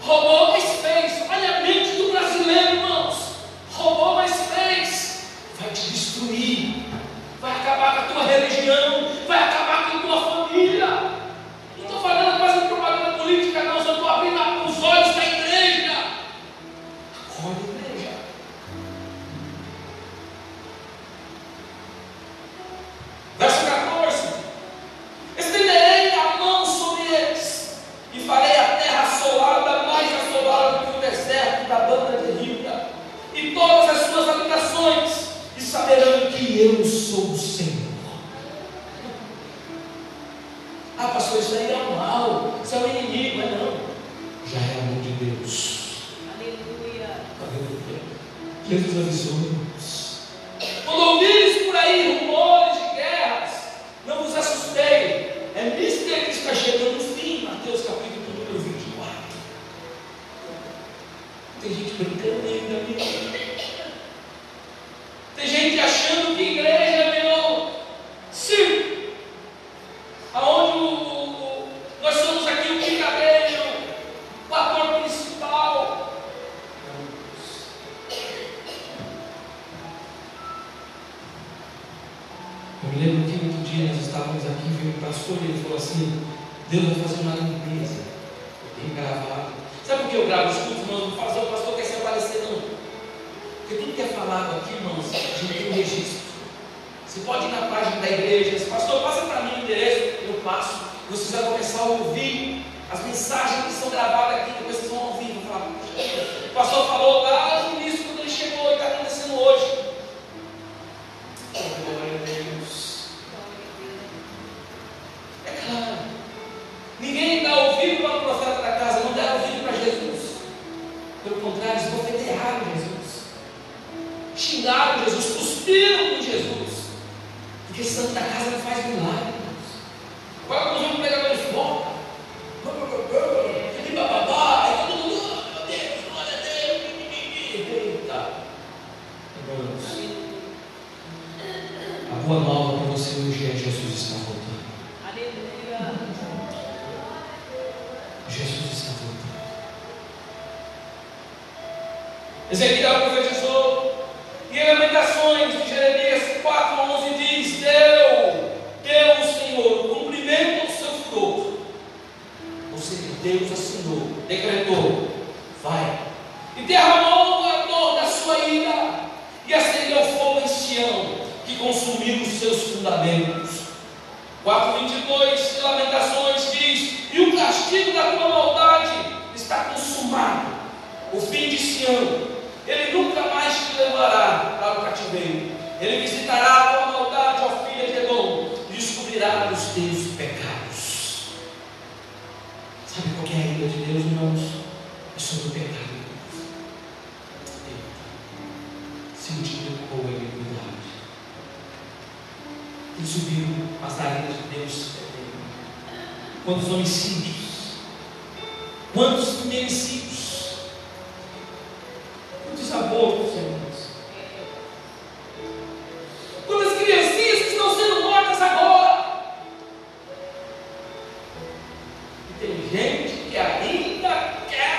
roubou, mas fez. Olha a mente do brasileiro, irmãos. Roubou, mas fez. Vai te destruir. Vai acabar com a tua religião. Vai acabar com a tua família. Não estou falando mais de propaganda política, não. Só estou abrindo os olhos da igreja. Acorda, igreja. considerando que eu sou o Senhor. Ah, pastor, isso aí é mal, isso é o inimigo, mas não. Já é a mão de Deus. Aleluia. Aleluia. Jesus avisou-nos. Quando ouvires por aí rumores de guerras, não vos assusteis. É nisso que ele está chegando no fim, Mateus capítulo número 24. Tem gente brincando ainda, amigo. Tem gente achando que igreja é meu circo, aonde nós somos aqui o picadeiro, o ator principal. Eu me lembro que outro dia nós estávamos aqui, veio o pastor e ele falou assim: Deus vai fazer uma limpeza. Eu tenho gravado. Sabe por que eu gravo os cultos, irmãos? Não faço, o pastor quer se aparecer, não. Porque tudo que é falado aqui, irmãos, a gente tem um registro. Você pode ir na página da igreja, diz, pastor, passa para mim o endereço, eu passo. Vocês vão começar a ouvir as mensagens que são gravadas aqui, depois vocês vão ouvir, vão falar, o pastor falou lá no início, quando ele chegou, e está acontecendo hoje. Glória a Deus. É claro, ninguém dá ouvido para o profeta da casa, não dá ouvido para Jesus. Pelo contrário, eles ofenderam Jesus, xingaram Jesus, cuspiram em Jesus, porque esse santo da casa não faz milagre. Agora nós vamos pegar ele fora, e bababá, e todo mundo, meu Deus, glória a Deus, eita. A boa nova para você hoje é: Jesus está voltando. Aleluia. Jesus está voltando. Ezequiel profetizou, e em Lamentações de Jeremias 4:11 diz: Deu o Senhor o cumprimento do seu furor. Ou seja, Deus assinou, decretou, vai, e derramou o ardor da sua ira, e acendeu fogo em Sião, que consumiu os seus fundamentos. 4:22 de Lamentações diz: e o castigo da tua maldade está consumado. O fim de Sião, ele nunca mais te levará para o cativeiro. Ele visitará a tua maldade, ó filha de Edom, e descobrirá os teus pecados. Sabe qual que é a ira de Deus, irmãos? É sobre o pecado. Se multiplicou a iniquidade. Ele subiu as narinas de Deus. Quantos homicídios? Quantos feminicídios? Quantos abortos, irmãos? Quantas criancinhas que estão sendo mortas agora? E tem gente que ainda quer.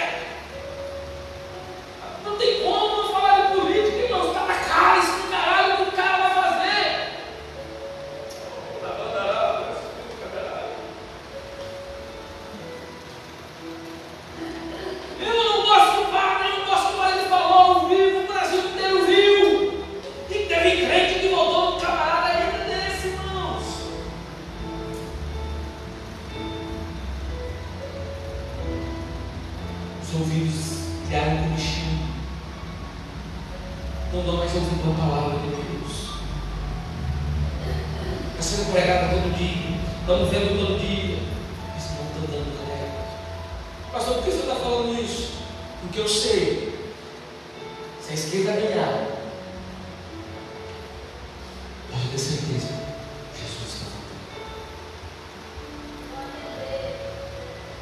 Não tem como não falar de política, irmãos. Está na cara, escancarado o que o cara vai fazer. Eu não gosto do padre, eu não gosto do padre, ele falou ao vivo, o Brasil inteiro viu. E teve crente que voltou no camarada ainda desse, irmãos. Os ouvidos criaram um bichinho. Não dão mais ouvido a palavra de Deus. Está sendo pregada todo dia, estamos vendo todo dia. Mas não estão dando tarefa. Pastor, por que você está falando isso? Porque eu sei, se a esquerda ganhar, pode ter certeza, Jesus está voltando.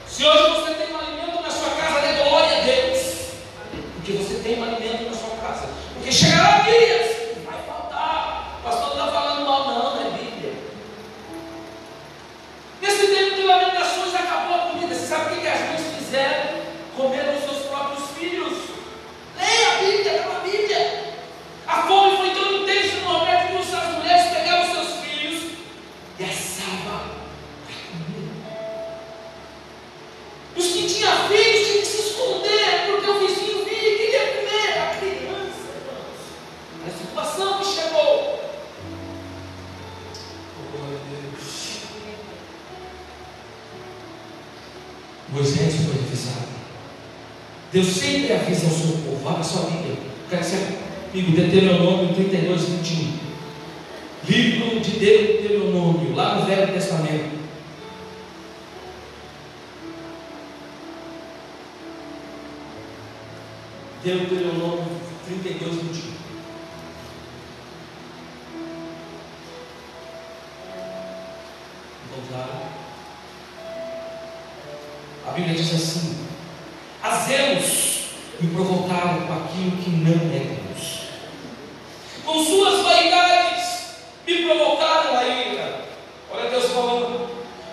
Se hoje você tem um alimento na sua casa, dê glória a Deus, porque você tem um alimento na sua casa, porque chegará dias que vai faltar. O pastor não está falando mal, não é Bíblia. Nesse tempo de lamentações acabou a comida. Você sabe o que as mães fizeram? Comeram os seus próprios filhos. Leia a Bíblia, está na Bíblia. A fome foi tão intensa no momento que as mulheres pegavam os seus filhos e assavam para comer. Os que tinham filhos tinham que se esconder, porque o vizinho vinha e queria comer. A criança, irmãos. A situação que chegou. Oh, glória a Deus. Moisés foi avisado. Deus sempre avisa ao seu povo. Abra sua Bíblia. Quero que você comigo, Deuteronômio 32:21. livro de Deuteronômio, lá no Velho Testamento. Deuteronômio 32, 21. Encontraram? A Bíblia diz assim: a zelos me provocaram com aquilo que não é Deus. Com suas vaidades me provocaram a ira. Olha Deus falando.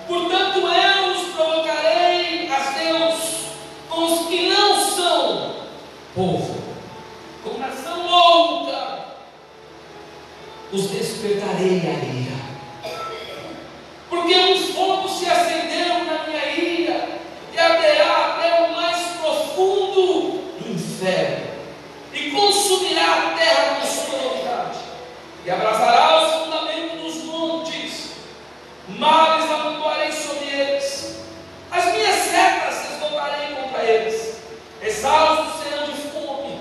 Portanto eu os provocarei a Deus com os que não são povo, como nação louca, os despertarei a ira. Porque um fogo se acendeu na minha ira, e arderá até o mais profundo do inferno, e consumirá a terra com sua novidade, e abrasará os fundamentos dos montes, males amontoarei sobre eles, as minhas setas desdoblarei contra eles, exaustos serão de fome,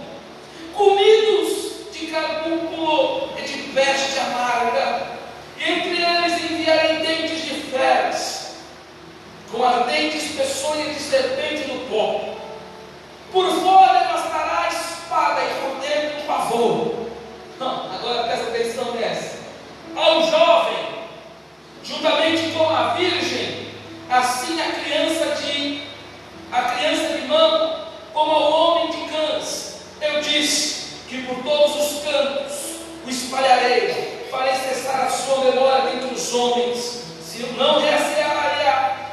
comidos de carbúnculo e de peste amarga, e entre eles enviarei dentes de feras, com ardentes peçonhas de serpente no pó. Por fora devastará a espada e por dentro o pavor. Agora presta atenção nessa. Ao jovem, juntamente com a virgem, assim a criança de mão, como ao homem de cães, eu disse que por todos os cantos o espalharei, farei cessar a sua memória dentre os homens, se não reaceara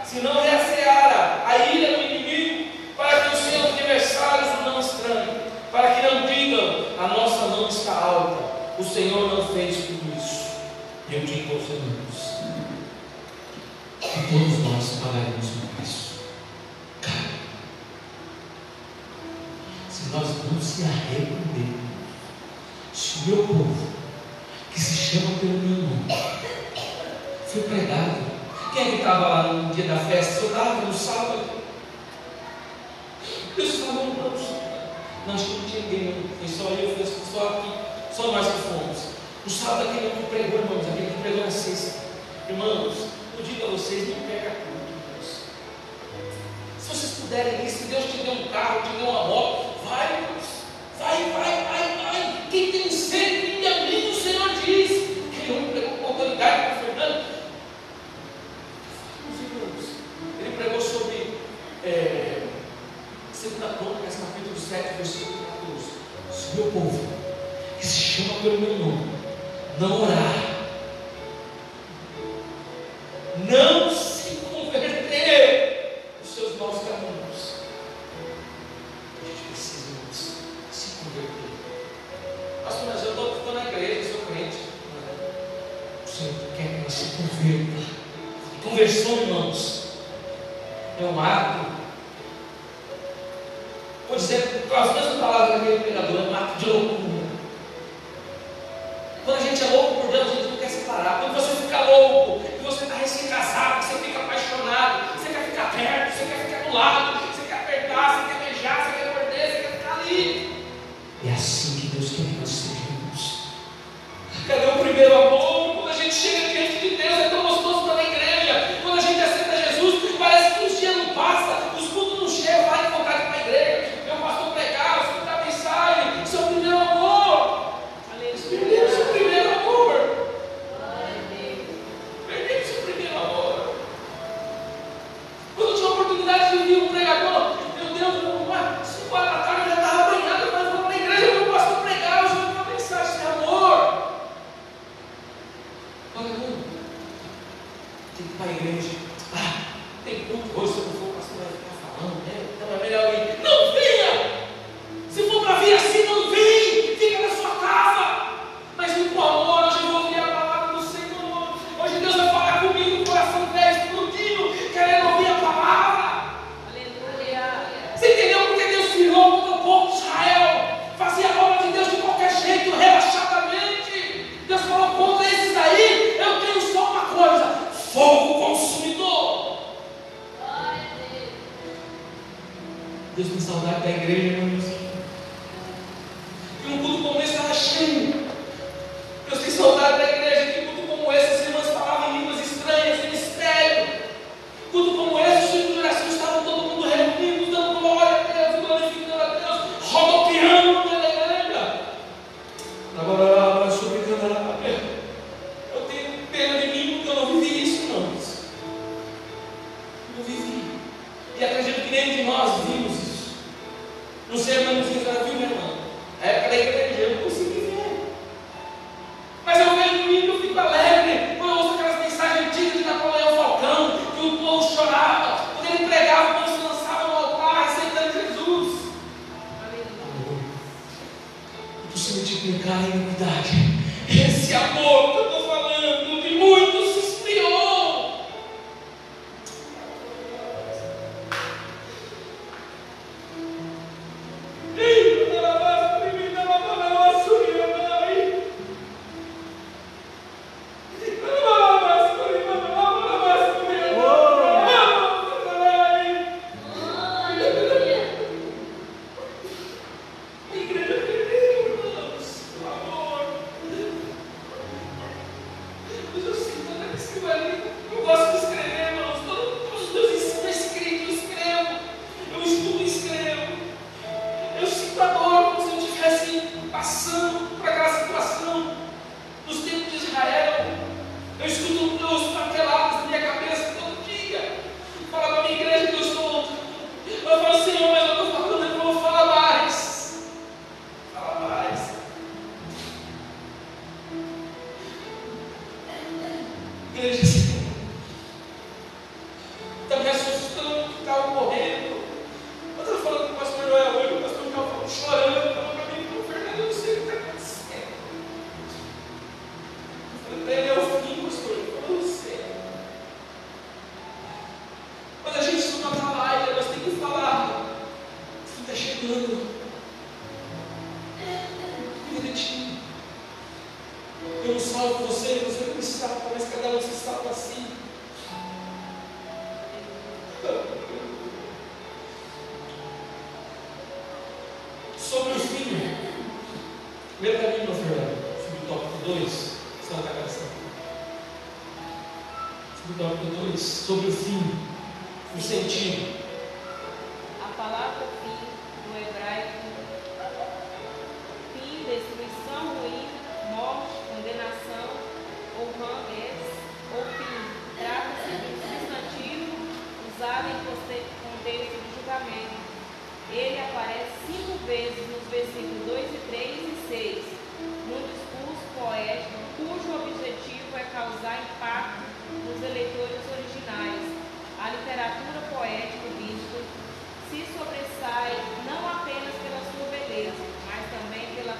a ira do inimigo, para que os seus adversários o não estranhem, para que não digam, a nossa mão está alta, o Senhor não fez tudo isso. E eu digo aos irmãos, que todos nós pagaremos um preço. Se nós não se arrependermos, se o meu povo, que se chama pelo meu nome, foi pregado. Quem é que estava lá no dia da festa? Eu estava no sábado. Eu estava no sábado. Não, acho que não tinha ninguém, foi só eu, foi só aqui, só nós que fomos. O sábado aquele que pregou, irmãos, aquele que pregou na sexta. Irmãos, eu digo a vocês, não perca tudo, irmãos. Se vocês puderem ir, se Deus te deu um carro, te deu uma moto, vai, irmãos. Vai. Quem tem sede, a mim, o Senhor diz. Aquele homem pregou com autoridade para o Fernando. Ele pregou sobre 2 Crônicas, capítulo 7, versículo 14. Se o meu povo, que se chama pelo meu nome, não orar, não se converter dos seus maus caminhos, a gente precisa se converter. Pastor, mas eu estou na igreja, sou crente. O Senhor quer que nós se converta. Conversão, irmãos, é um ato. Vou dizer com as mesmas palavras daquele pregador, é um ato de loucura. Quando a gente é louco por Deus, a gente não quer separar. Quando você fica louco, que você está recém-casado, você fica apaixonado, você quer ficar perto, você quer ficar do lado, você quer apertar, você quer beijar, você quer morder, você quer ficar ali. É assim que Deus quer que nós sejamos. Cadê o primeiro amor? Quando a gente chega diante de Deus, é tão gostoso estar na igreja. Quando a gente aceita Jesus, parece que os dias não passam, os cultos não chegam, vai com vontade para a igreja. Meu pastor pregar, você dá mensagem, seu primeiro amor. Perdemos seu primeiro amor. Perdemos seu primeiro amor. Quando eu tinha a oportunidade de ouvir um pregador, meu Deus, 5 horas da tarde eu já estava banhado, mas vou para a igreja, meu pastor pregar, eu já vou uma mensagem de amor. Olha, tem que ir para a igreja. Tem culto hoje, se eu não for, o pastor vai ficar falando, né? Então é melhor ir. Não venha! Se for para vir assim, não vem! Fica na sua casa! Mas vem com amor, hoje eu vou ouvir a palavra do Senhor. Hoje Deus vai falar comigo, o coração velho explodindo, querendo ouvir a palavra. Aleluia! Você entendeu porque Deus tirou o povo de Israel? Fazia a obra de Deus de qualquer jeito, relaxadamente. Deus falou contra esses aí, eu tenho só uma coisa: fogo consumidor. Deus tem saudade da igreja, irmãos. Que um culto como esse estava cheio. Deus tem saudade da igreja. Que um culto como esse multiplicar a iniquidade. Esse amor que eu estou falando, que muito se esfriou. Eu gosto de escrever, irmãos. Todos os meus ensinos eu escrevo, eu estudo e escrevo. Eu sinto a dor como se eu estivesse passando por aquela situação dos tempos de Israel. Eu escuto os martelados na minha cabeça todo dia. Fala para a minha igreja que eu estou lutando. Eu falo, Senhor, mas eu estou falando, eu vou falar mais. Fala mais. Igreja, está me assustando, estava morrendo. Eu estava falando com o pastor Joel hoje, o pastor Joel falou, chorando, falou para mim, Fernando, eu não sei o que está acontecendo. Eu falei para ele, é o fim, pastor. Ele falou, eu sei. Mas a gente estuda na live, nós temos que falar. O fim está chegando. Direitinho. Eu não salvo você, você não me salva, mas cada um se salva assim. Sobre o fim, lê para mim, meu Fernando, sobre o tópico 2, está na gravação. Sobre o tópico 2, sobre o fim, o sentido. A palavra fim, do hebraico, fim, destruição, ruína, morte, condenação, ou rãs, ou fim, trata-se de um substantivo usado em contexto de julgamento. Ele aparece 5 vezes nos versículos 2 e 3 e 6, num discurso poético cujo objetivo é causar impacto nos eleitores originais. A literatura poética bíblica se sobressai não apenas pela sua beleza, mas também pela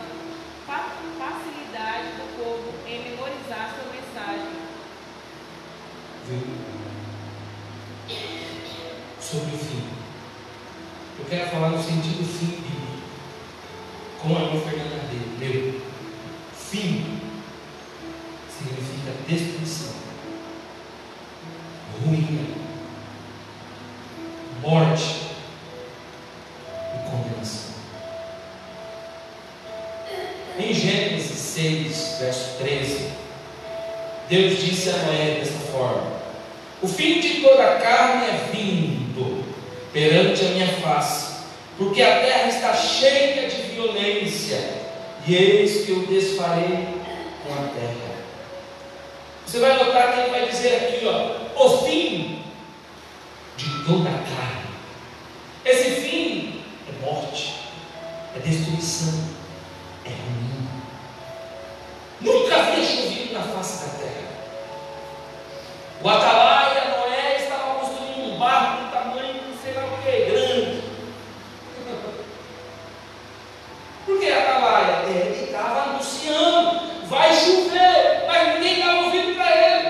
facilidade do povo em memorizar sua mensagem. Sobre o fim. Eu quero falar no sentido fim bíblico. Com a minha Fernanda dele. Meu. Fim significa destruição, ruína, morte e condenação. Em Gênesis 6, verso 13, Deus disse a Noé desta forma: o fim de toda a carne é vindo perante a minha face, porque a terra está cheia de violência, e eis que eu desfarei com a terra. Você vai notar que ele vai dizer aqui, ó, o fim de toda a carne. Esse fim é morte, é destruição, é ruim. Nunca havia chovido na face da terra. O Atalaia, Noé, estava construindo um barco do tamanho de sei lá o que, grande. Por que Atalaia? Ele estava anunciando, vai chover, mas ninguém estava ouvindo para ele.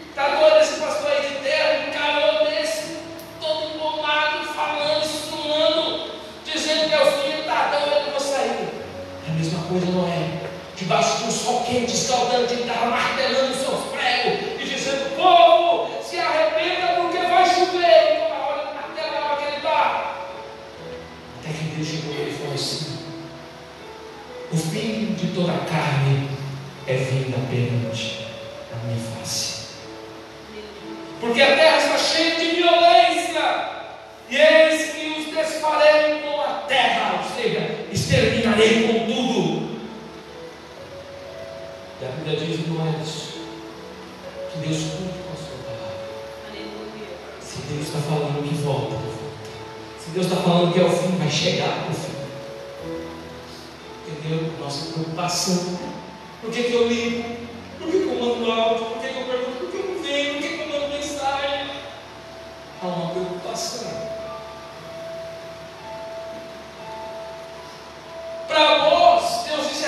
Está doido esse pastor aí de terra, um calor desse, todo empolgado, falando, estudando, dizendo que é o fim, está doido, eu vou sair. É a mesma coisa, Noé. Debaixo de um sol quente, escaldante, ele estava martelando os seus pregos e dizendo: povo, se arrependa porque vai chover. E toda hora martelava aquele barco. Até que Deus chegou e falou assim: o fim de toda a carne é vinda perante a minha face, porque a terra está cheia de violência, e eis que os desfarei com a terra, ou seja, exterminarei com tudo. E a Bíblia diz no Éxodo que Deus cumpre com a sua palavra. Aleluia. Se Deus está falando que volta, se Deus está falando que é o fim, vai chegar o fim. Entendeu? Nossa preocupação. Por que eu ligo? Por que eu mando áudio? Por que eu pergunto? Por que eu não venho? Por que eu mando mensagem? Há uma preocupação. Para nós, Deus disse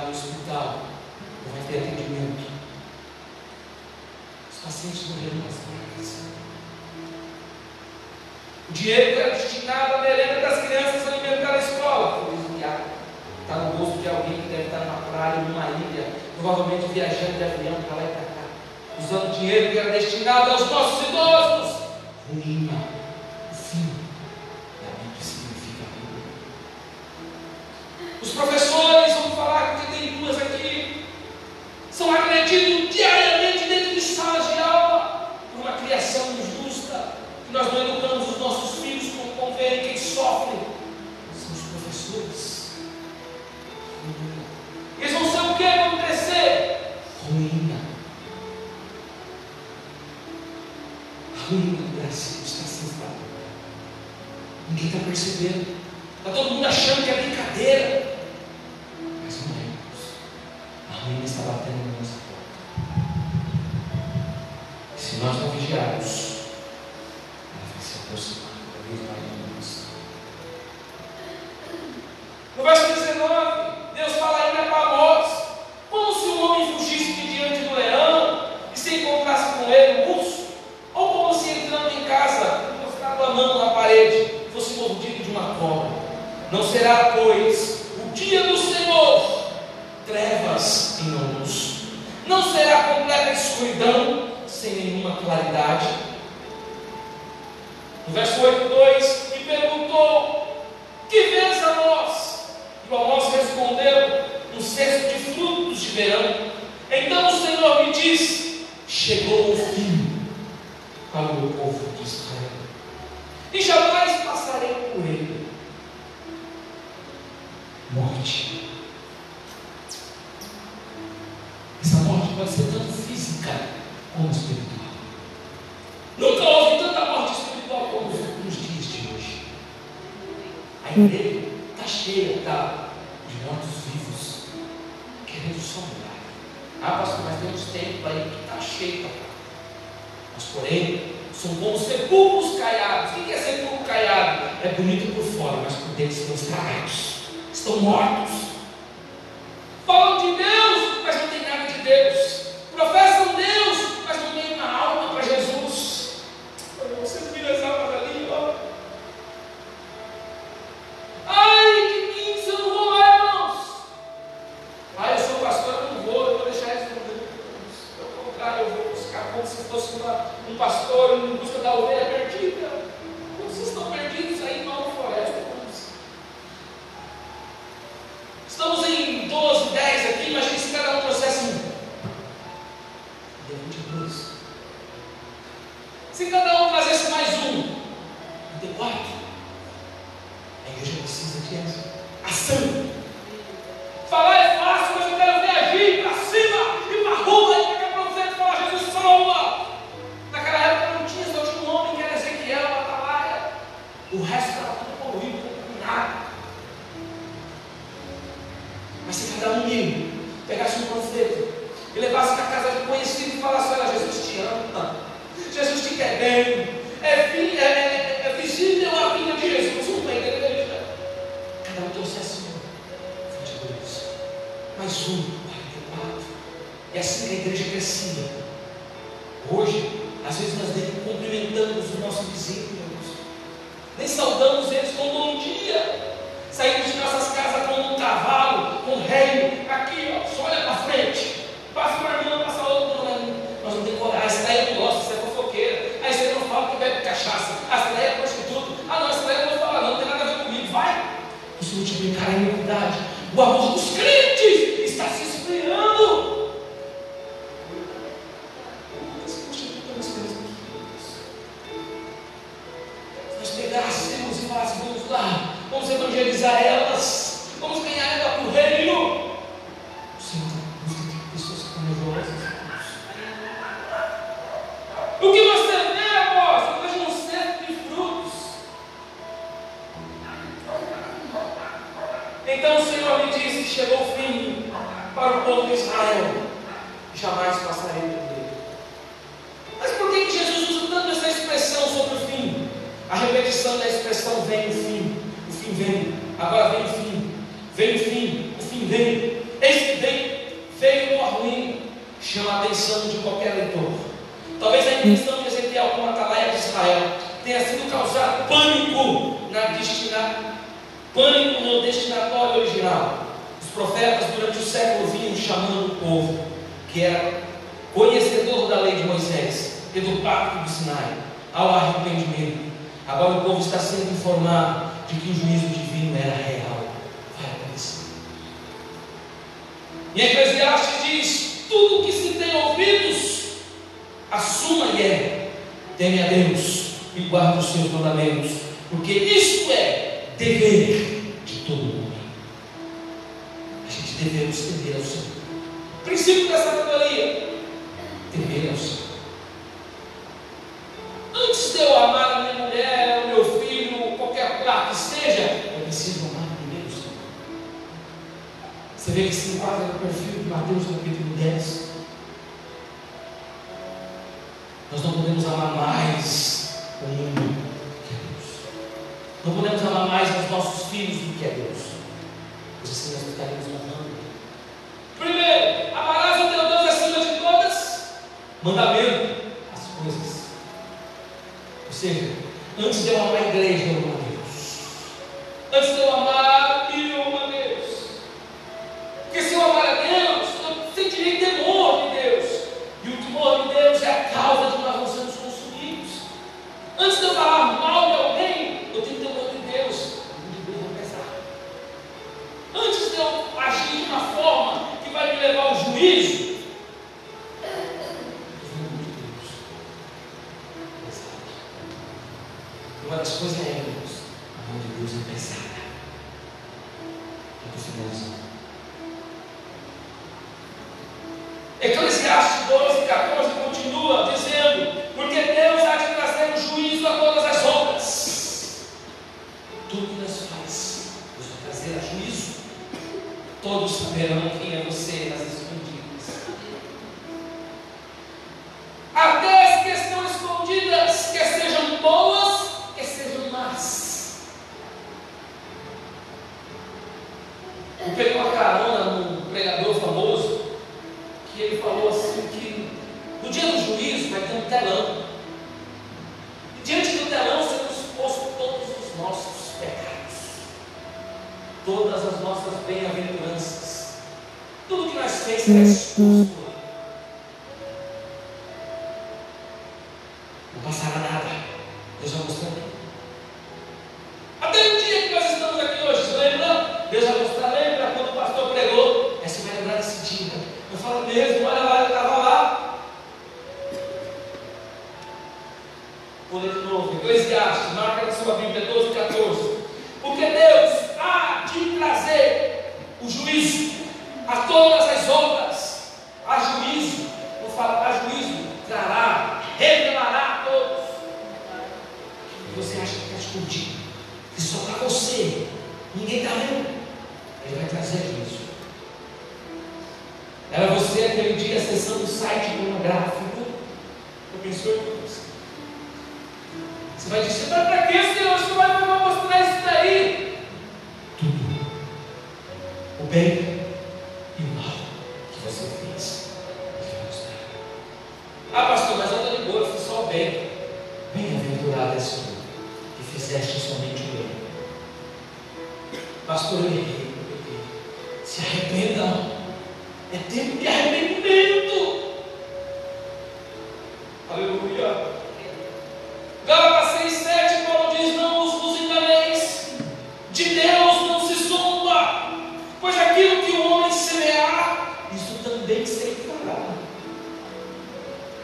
no hospital, não vai ter atendimento. Os pacientes morreram nas marcas. O dinheiro que era destinado à merenda das crianças alimentar a escola foi desviado. Está no bolso de alguém que deve estar numa praia, numa ilha, provavelmente viajando de avião para lá e para cá, usando dinheiro que era destinado aos nossos idosos. Ruína, o fim. E a Bíblia significa ruína. Os professores, vamos falar que tem duas aqui, são agredidos diariamente dentro de salas de aula por uma criação injusta, que nós não educamos os nossos filhos como convém. Quem sofre são os professores. Ruína. Eles vão ser o que quando crescer? Ruína. A ruína do Brasil está se instalando. Ninguém está percebendo. Está todo mundo achando que é brincadeira. Mas não é, irmãos. A ruína está batendo na nossa porta. E se nós não vigiarmos, ela vai se aproximar cada vez mais de nós. No verso 19, Deus fala ainda para Amós: como se um homem fugisse de diante do leão e se encontrasse com ele um urso, ou como se entrando em casa, encostado a mão na parede, fosse mordido de uma cobra. Não será, pois, o dia do Senhor trevas e não luz. Não será completa escuridão sem nenhuma claridade. No verso 8:2, e perguntou: que vês, Amós? E o Amós respondeu: um cesto de frutos de verão. Então o Senhor me disse: chegou o fim para o meu povo de Israel, e jamais passarei por ele. Morte. Essa morte pode ser tanto física como espiritual. Nunca houve tanta morte espiritual como nos dias de hoje. A igreja está cheia de mortos-vivos, querendo só milagre. Ah, pastor, mas tem uns tempos aí que está cheio, papai. Mas, porém, são como sepulcros caiados. O que é sepulcro caiado? É bonito por fora, mas por dentro estão estragados, estão mortos. Falam de Deus, mas não tem nada de Deus. Professam Deus, mas não tem uma alma para Jesus. Você vira as almas ali, ó. Ai, que mim, se eu não vou lá, irmãos. Ah, eu sou pastor, eu não vou, eu vou deixar eles comigo. Pelo contrário, eu vou buscar como se fosse um pastor em busca da ovelha perdida. Como vocês estão perdidos aí em Nova Floresta, irmãos. Estamos em 12, 10 aqui, imagine se cada um trouxesse um. Deu 22. Se cada um trazesse mais um, deu 4. A igreja precisa de ação. Falar é fácil, mas eu quero ver agir para cima, ir para a rua, e pegar para frente e falar: Jesus, salva. Naquela época não tinha, só tinha um homem que era Ezequiel, Atalaia. O resto estava tudo poluído, contaminado. Mas se cada um pegasse um panfleto e levasse na casa de conhecido e falasse: olha, Jesus te ama, Jesus te quer bem, é visível a vinda de Jesus, uma igreja. Cada um trouxesse um, 22, mais um, 44. E assim a igreja crescia. Hoje, às vezes nós nem cumprimentamos os nossos vizinhos, nem saudamos eles com um bom dia. Saímos de nossas casas com um cavalo, com um reino, aqui, ó, só olha para frente. Passa uma irmã, passa outra, nós não temos coragem. Essa daí eu não gosto, você é fofoqueira. Aí você não fala que bebe cachaça. Essa daí é prostituta. Ah, não, essa daí eu não vou falar, não tem nada a ver comigo. Vai! Isso multiplicar a iniquidade. O amor dos crentes está se esfriando. Se nós pegássemos e fôssemos vamos lá, vamos evangelizar elas, vamos ganhar ela para o reino. O Senhor busca de pessoas corajosas. O que você vê, apóstolo? Eu vejo um cesto de frutos. Então o Senhor me disse que chegou o fim para o povo de Israel, e jamais passarei por ele. Mas por que Jesus usa tanto essa expressão sobre o fim? A repetição da expressão vem o fim vem, agora vem o fim, o fim vem, eis que intenção de qualquer leitor. Talvez a intenção de Ezequiel como atalaia de Israel tenha sido causar pânico no destinatório original. Os profetas durante o século vinham chamando o povo, que era conhecedor da lei de Moisés e do pacto do Sinai, ao arrependimento. Agora o povo está sendo informado de que o juízo divino era real, vai acontecer. E Eclesiastes diz: tudo que se tem ouvidos, assuma e é, teme a Deus e guarda os seus mandamentos, porque isto é dever de todo homem. A gente devemos temer ao Senhor. Princípio da sabedoria: temer ao Senhor. Antes de eu amar a minha mulher, o meu filho, qualquer lugar que esteja, eu preciso amar primeiro o Senhor. Você vê que se enquadra no perfil de Mateus capítulo 10. Nós não podemos amar mais o mundo que a Deus. Não podemos amar mais os nossos filhos do que a Deus. Pois assim nós ficaremos honrando. Primeiro, amarás o teu Deus acima de todas mandamento, as coisas. Ou seja, antes de eu amar a igreja, eu amo a Deus. Antes de eu amar, eu amo a Deus. Porque se eu amar a Deus, eu sentirei temor de Deus. E o temor de Deus é a causa de nós não sermos consumidos. Antes de eu falar mal de alguém, eu tenho temor de Deus. De Deus vai pesar. Antes de eu agir de uma forma que vai me levar ao juízo, uma das coisas é, irmãos, a mão de Deus é pesada. Eu estou finalizando. Eclesiastes 12:14 continua dizendo: porque Deus há de trazer o juízo a todas as obras. Tudo que Deus faz, Deus vai trazer a juízo. Todos saberão quem é você nas escondidas. Até as que estão escondidas, quer sejam boas, quer sejam más. Eu peguei uma carona num pregador famoso, que ele falou assim que no dia do juízo vai ter um telão. E diante do telão serão expostos todos os nossos pecados, todas as nossas bem-aventuranças, tudo que nós fez será exposto lá. Não passará nada. Deus vai mostrar aqui. Até o dia que nós estamos aqui hoje, você lembra? Deus vai mostrar, lembra quando o pastor pregou? Aí você vai lembrar desse dia. Eu falo mesmo, olha lá, eu estava lá. Vou ler de novo, Eclesiastes, marca na sua Bíblia 12:14. Porque Deus há de trazer o juízo a todas as obras. Há juízo, vou falar, há juízo, trará, revelará a todos. E você acha que está escondido, que só para você, ninguém está vendo. Ele vai trazer juízo. Era você aquele dia acessando o site pornográfico. Eu pensou em você. Você vai dizer: mas para que, Senhor? Você vai mostrar isso daí? Tudo. O bem e o mal que você fez. Ele vai mostrar. Ah, pastor, mas eu estou de boa, eu fiz só o bem. Bem-aventurado és tu, que fizeste somente o bem. Pastor, eu errei. Se arrependa. É tempo de arrependimento. Aleluia. Gálatas 6:7, Paulo diz: não vos enganeis, de Deus não se zomba, pois aquilo que o homem semear, isso também ceifará.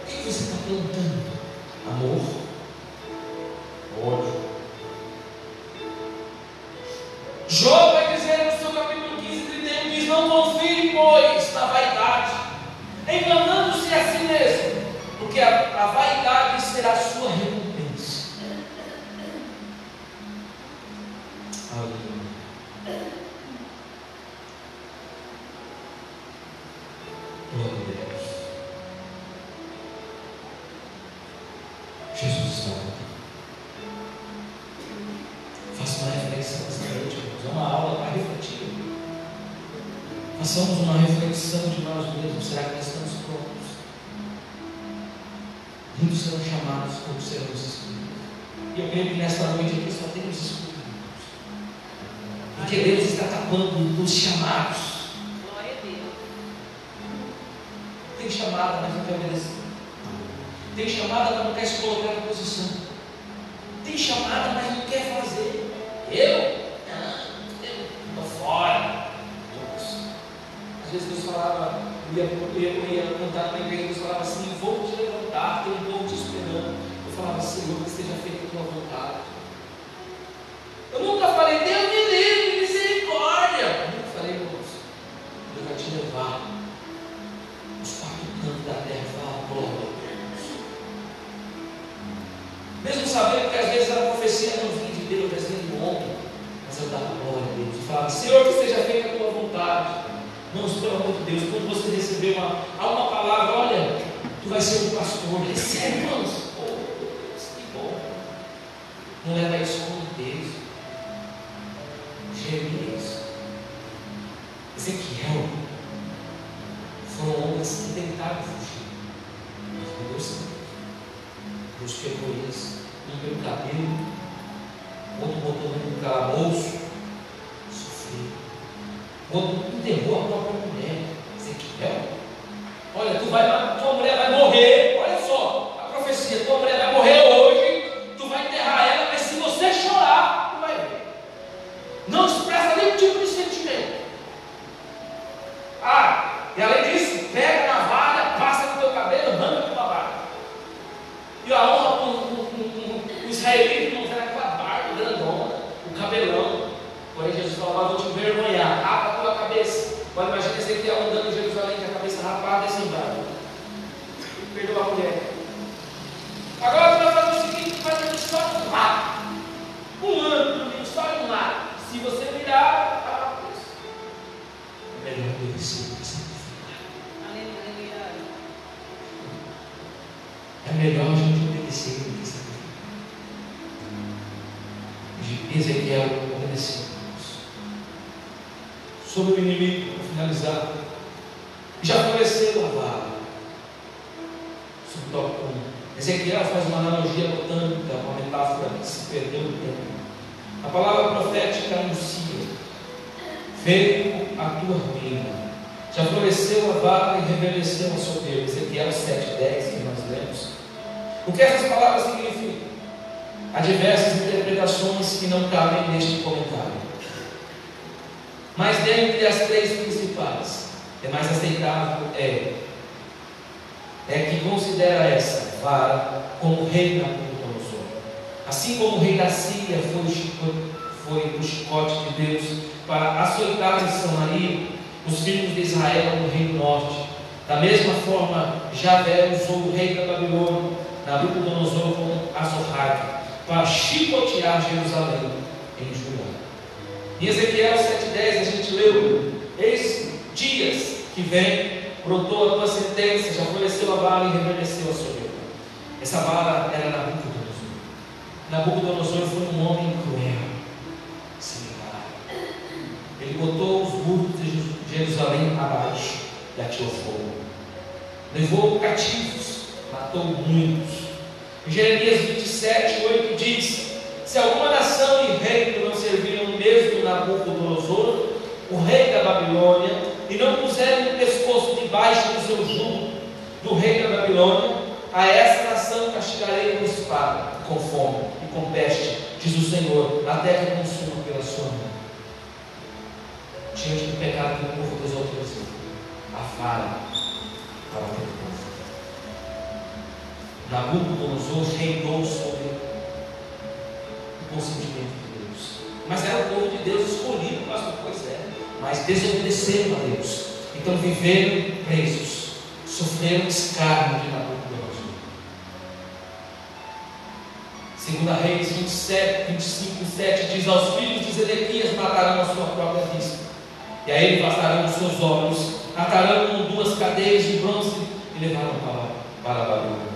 O que você está plantando? Amor? Ódio? Jó vai dizer no seu capítulo 15:31, diz: não confie, pois, na vaidade, enganando-se a si mesmo, porque a vaidade será a sua recompensa. Aleluia. Glória a Deus. Jesus está aqui. Faça uma reflexão essa noite, irmãos. É uma aula para refletir. Façamos uma reflexão de nós mesmos. Será que nós estamos prontos Muitos serão chamados, poucos serão escolhidos. E eu creio que nesta noite aqui só temos escolhidos. Porque Deus está tapando os chamados. Glória a Deus. Tem chamada, mas não quer obedecer. Tem chamada, mas não quer se colocar na posição. Tem chamada, mas não quer fazer. Eu estou fora. Às vezes Deus falava, eu ia cantar na igreja, Deus falava assim: vou te levantar, tem um povo te esperando. Eu falava: Senhor, que esteja feita a tua vontade. Eu nunca falei: Deus me livre, misericórdia. Eu nunca falei: irmãos, Deus vai te levar os quatro cantos da terra e falar: glória a Deus. Mesmo sabendo que às vezes a profecia não vinha de Deus, mas vinha do homem, mas eu dava glória a Deus e falava: Senhor, que seja feita a tua vontade. Irmãos, pelo amor de Deus, quando você receber uma palavra, olha, tu vai ser um pastor, recebe, irmãos. Oh, Deus, que bom. Não leva isso como Deus. Jeremias, Ezequiel, foram homens que tentaram fugir, mas não deu certo. Deus pegou eles, um pelo cabelo, outro botou no calabouço, sofreu. Outro enterrou a própria mulher. Ezequiel, olha, tua mulher vai morrer. Olha só a profecia: tua mulher vai morrer hoje, tu vai enterrar ela, mas se você chorar, tu vai ver. Não expressa nenhum tipo de sentimento. E além disso, pega na navalha, passa no teu cabelo, arranca com a barba. E a honra com o israelita, não era aquela barba grandona, o cabelão. Porém, Jesus falava: vou te envergonhar, rapa a tua cabeça. Agora imagina Ezequiel andando em Jerusalém com a cabeça rapada e sem barba. Perdoa a mulher. Agora tu vai fazer o seguinte: tu vai ter só um lado. Um ano dormindo só em um lado. Se você virar, a cabeça. É melhor obedecer do que sacrificar. Aleluia. É melhor a gente obedecer do que sacrificar. Ezequiel obedeceu. Sobre o inimigo, para finalizar, já floresceu a vara. Sobre o tópico 1. Ezequiel faz uma analogia botânica, uma metáfora que se perdeu no tempo. A palavra profética anuncia: veio a tua ruína. Já floresceu a vara e reverdeceu a soberba. Ezequiel 7:10, que nós lemos. O que essas palavras significam? Há diversas interpretações que não cabem neste comentário. Mas dentre as três principais, é mais aceitável é que considera essa vara como rei Nabucodonosor. Assim como o rei da Síria foi o chicote de Deus para açoitar em Samaria os filhos de Israel no reino norte, da mesma forma Javé usou o rei da Babilônia, Nabucodonosor, como açorraque, para chicotear Jerusalém em Judá. Em Ezequiel 7:10 a gente leu: eis dias que vem, brotou a tua sentença, já floresceu a vara e reverdeceu a soberba. Essa vara era Nabucodonosor. Nabucodonosor foi um homem cruel, similar. Ele botou os muros de Jerusalém abaixo e atirou fogo. Levou cativos, matou muitos. Em Jeremias 27:8 diz: se alguma nação e reino não serviram mesmo Nabucodonosor, o rei da Babilônia, e não puserem o pescoço debaixo do seu jugo do rei da Babilônia, a essa nação castigarei com espada, com fome e com peste, diz o Senhor, a terra consuma pela sua mão. Diante do pecado do povo dos outros, a vara para o povo. Nabucodonosor reinou sobre o consentimento de Deus. Mas era o povo de Deus escolhido, pastor, pois é. Mas desobedeceram a Deus. Então viveram presos, sofreram escárnio de Nabucodonosor. 2 Reis 25:7 diz: aos filhos de Zedequias matarão a sua própria vista, e a ele passarão os seus olhos, atarão com 2 cadeias de bronze e levaram para a Babilônia.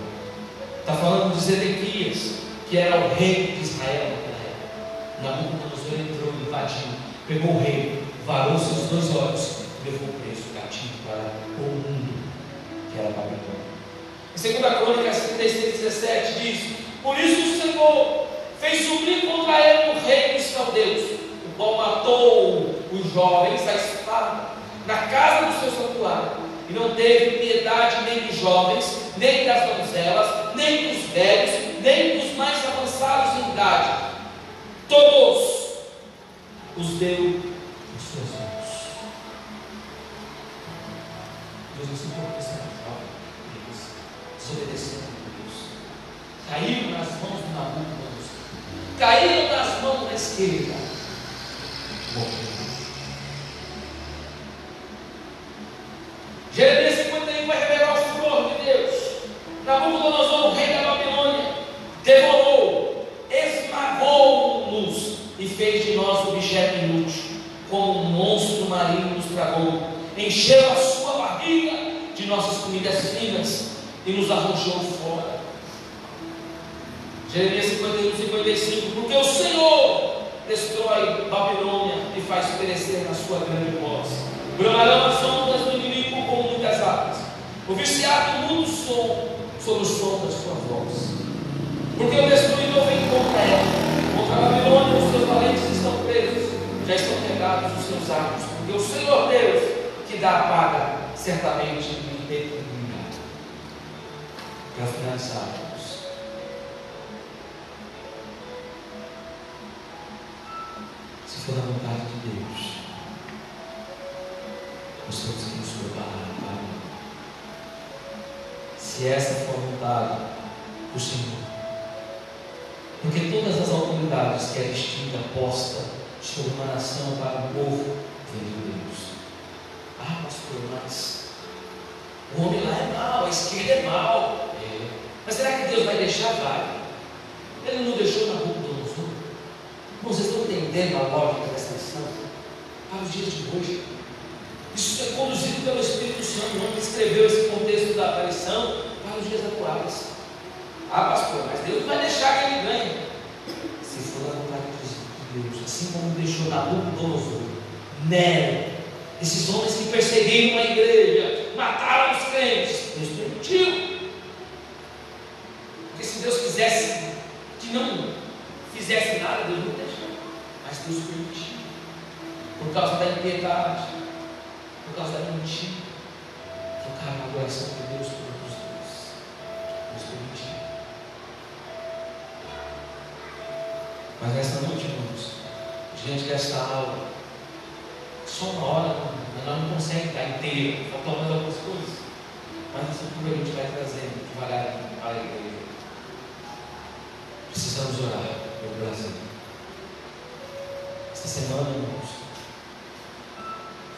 Está falando de Zedequias, que era o rei de Israel naquela época. Nabucodonosor entrou, invadiu, pegou o rei, varou seus 2 olhos e levou preso, cativo para o mundo, que era a Babilônia. Em 2 Crônicas 36:17 diz: por isso o Senhor fez subir contra ele o rei dos caldeus, o qual matou os jovens à espada na casa do seu santuário, e não teve piedade nem dos jovens, nem das donzelas, nem dos velhos, nem dos mais avançados em idade. Todos os deu em suas mãos. Deus não se importa com eles desobedeceram a Deus, caíram nas mãos do Nabucodonosor, caíram nas mãos da esquerda, morreram. Jeremias 51 vai revelar o furor de Deus. Nabucodonosor, o rei da Babilônia, devorou, esmagou-nos e fez de nós objeto inútil, como um monstro marinho nos tragou, encheu a sua barriga de nossas comidas finas e nos arrojou fora. Jeremias 51:55, porque o Senhor destrói Babilônia e faz perecer na sua grande voz. Bramarão as ondas do inimigo com muitas águas. O viciado muda o som sobre o som da sua voz. Porque o destruidor vem contra ela, contra a Babilônia, os seus valentes estão presos, já estão quebrados os seus atos. Porque o Senhor Deus, que dá a paga, certamente me retribuirá. Para finalizarmos, se for da vontade de Deus, nós temos que nos preparar para mim. Se essa for a vontade do Senhor, porque todas as autoridades que é distinta, posta sobre uma nação para um povo, vem de Deus. Ah, pastor, mas o homem lá é mau, a esquerda é mau. É. Mas será que Deus vai deixar? Vai. Ele não deixou na boca do outro. Vocês estão entendendo a lógica dessa lição? Para os dias de hoje, isso é conduzido pelo Espírito Santo, que escreveu esse contexto da lição para os dias atuais. Ah, pastor, mas Deus vai deixar que ele ganhe. Se for a vontade de Deus, assim como deixou Nabucodonosor, Nero, esses homens que perseguiram a igreja, mataram os crentes, Deus permitiu. Porque se Deus quisesse que não fizesse nada, Deus não deixou. Mas Deus permitiu. Por causa da impiedade, por causa da mentira, trocaram a adoração de Deus por outros deuses. Deus permitiu. Mas nesta noite, irmãos, diante desta aula, só uma hora, nós não conseguimos estar inteiro, faltam mais algumas coisas, mas isso tudo a gente vai trazendo devagarinho para a igreja. Precisamos orar pelo Brasil. Esta semana, irmãos,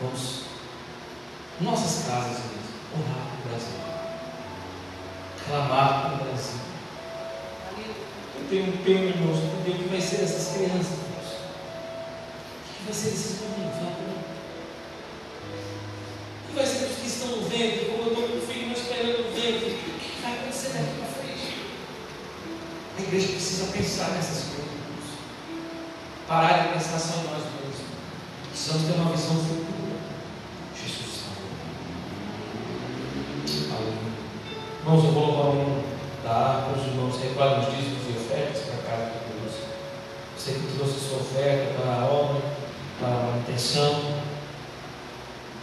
vamos, em nossas casas mesmo, orar pelo Brasil, clamar pelo Brasil. Eu tenho pena, irmãos, de o que vai ser dessas crianças, irmãos. O que vai ser desses meninos? O que vai ser dos que estão no ventre? Como eu estou com o filho esperando no ventre? O que vai acontecer daqui para frente? A igreja precisa pensar nessas coisas, irmãos. Parar de pensar só em nós mesmos. Precisamos ter uma visão futura. Jesus salve. Aleluia. Irmãos, eu vou louvar o nome da árvore, os irmãos recordam os dízimos e ofertas para a casa de Deus. Você que trouxe sua oferta para a obra, para a manutenção,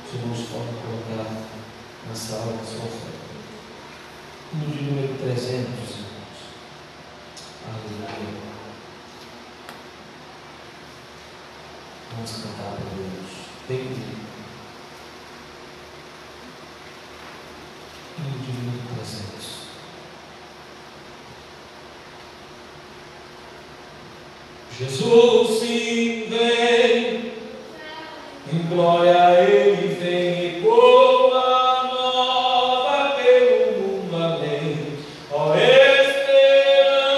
os irmãos podem colocar na sala a sua oferta. No de número 300, irmãos. Aleluia. Vamos cantar para Deus. Bem-vindo. No de número 300. Jesus sim vem, em glória Ele vem, e boa nova pelo mundo, amém. Ó esperança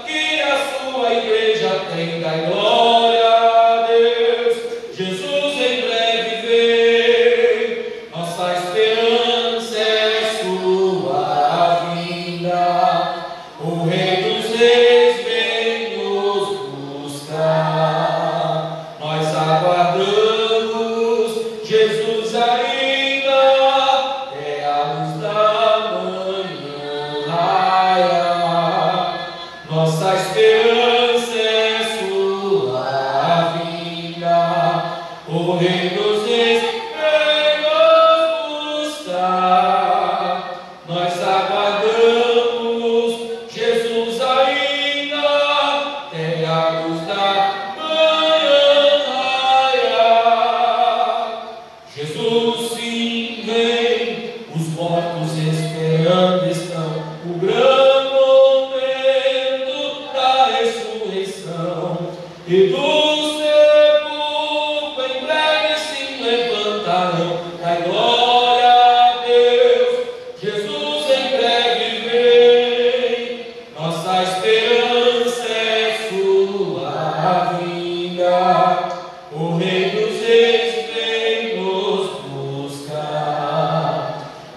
que a sua igreja tem, da glória a Deus, Jesus em breve vem, nossa esperança é sua vinda, o Rei dos Reis. Nós aguardamos o Rei dos Reis vem nos buscar. Nós aguardamos Jesus ainda, até a luz da manhã raiar. Jesus sim vem, os mortos esperando estão o grande momento da ressurreição. E do sepulcro em breve se levantarão, dai glória a Deus, Jesus em breve vem. Nossa esperança é sua vinda, o Rei dos Reis vem nos buscar.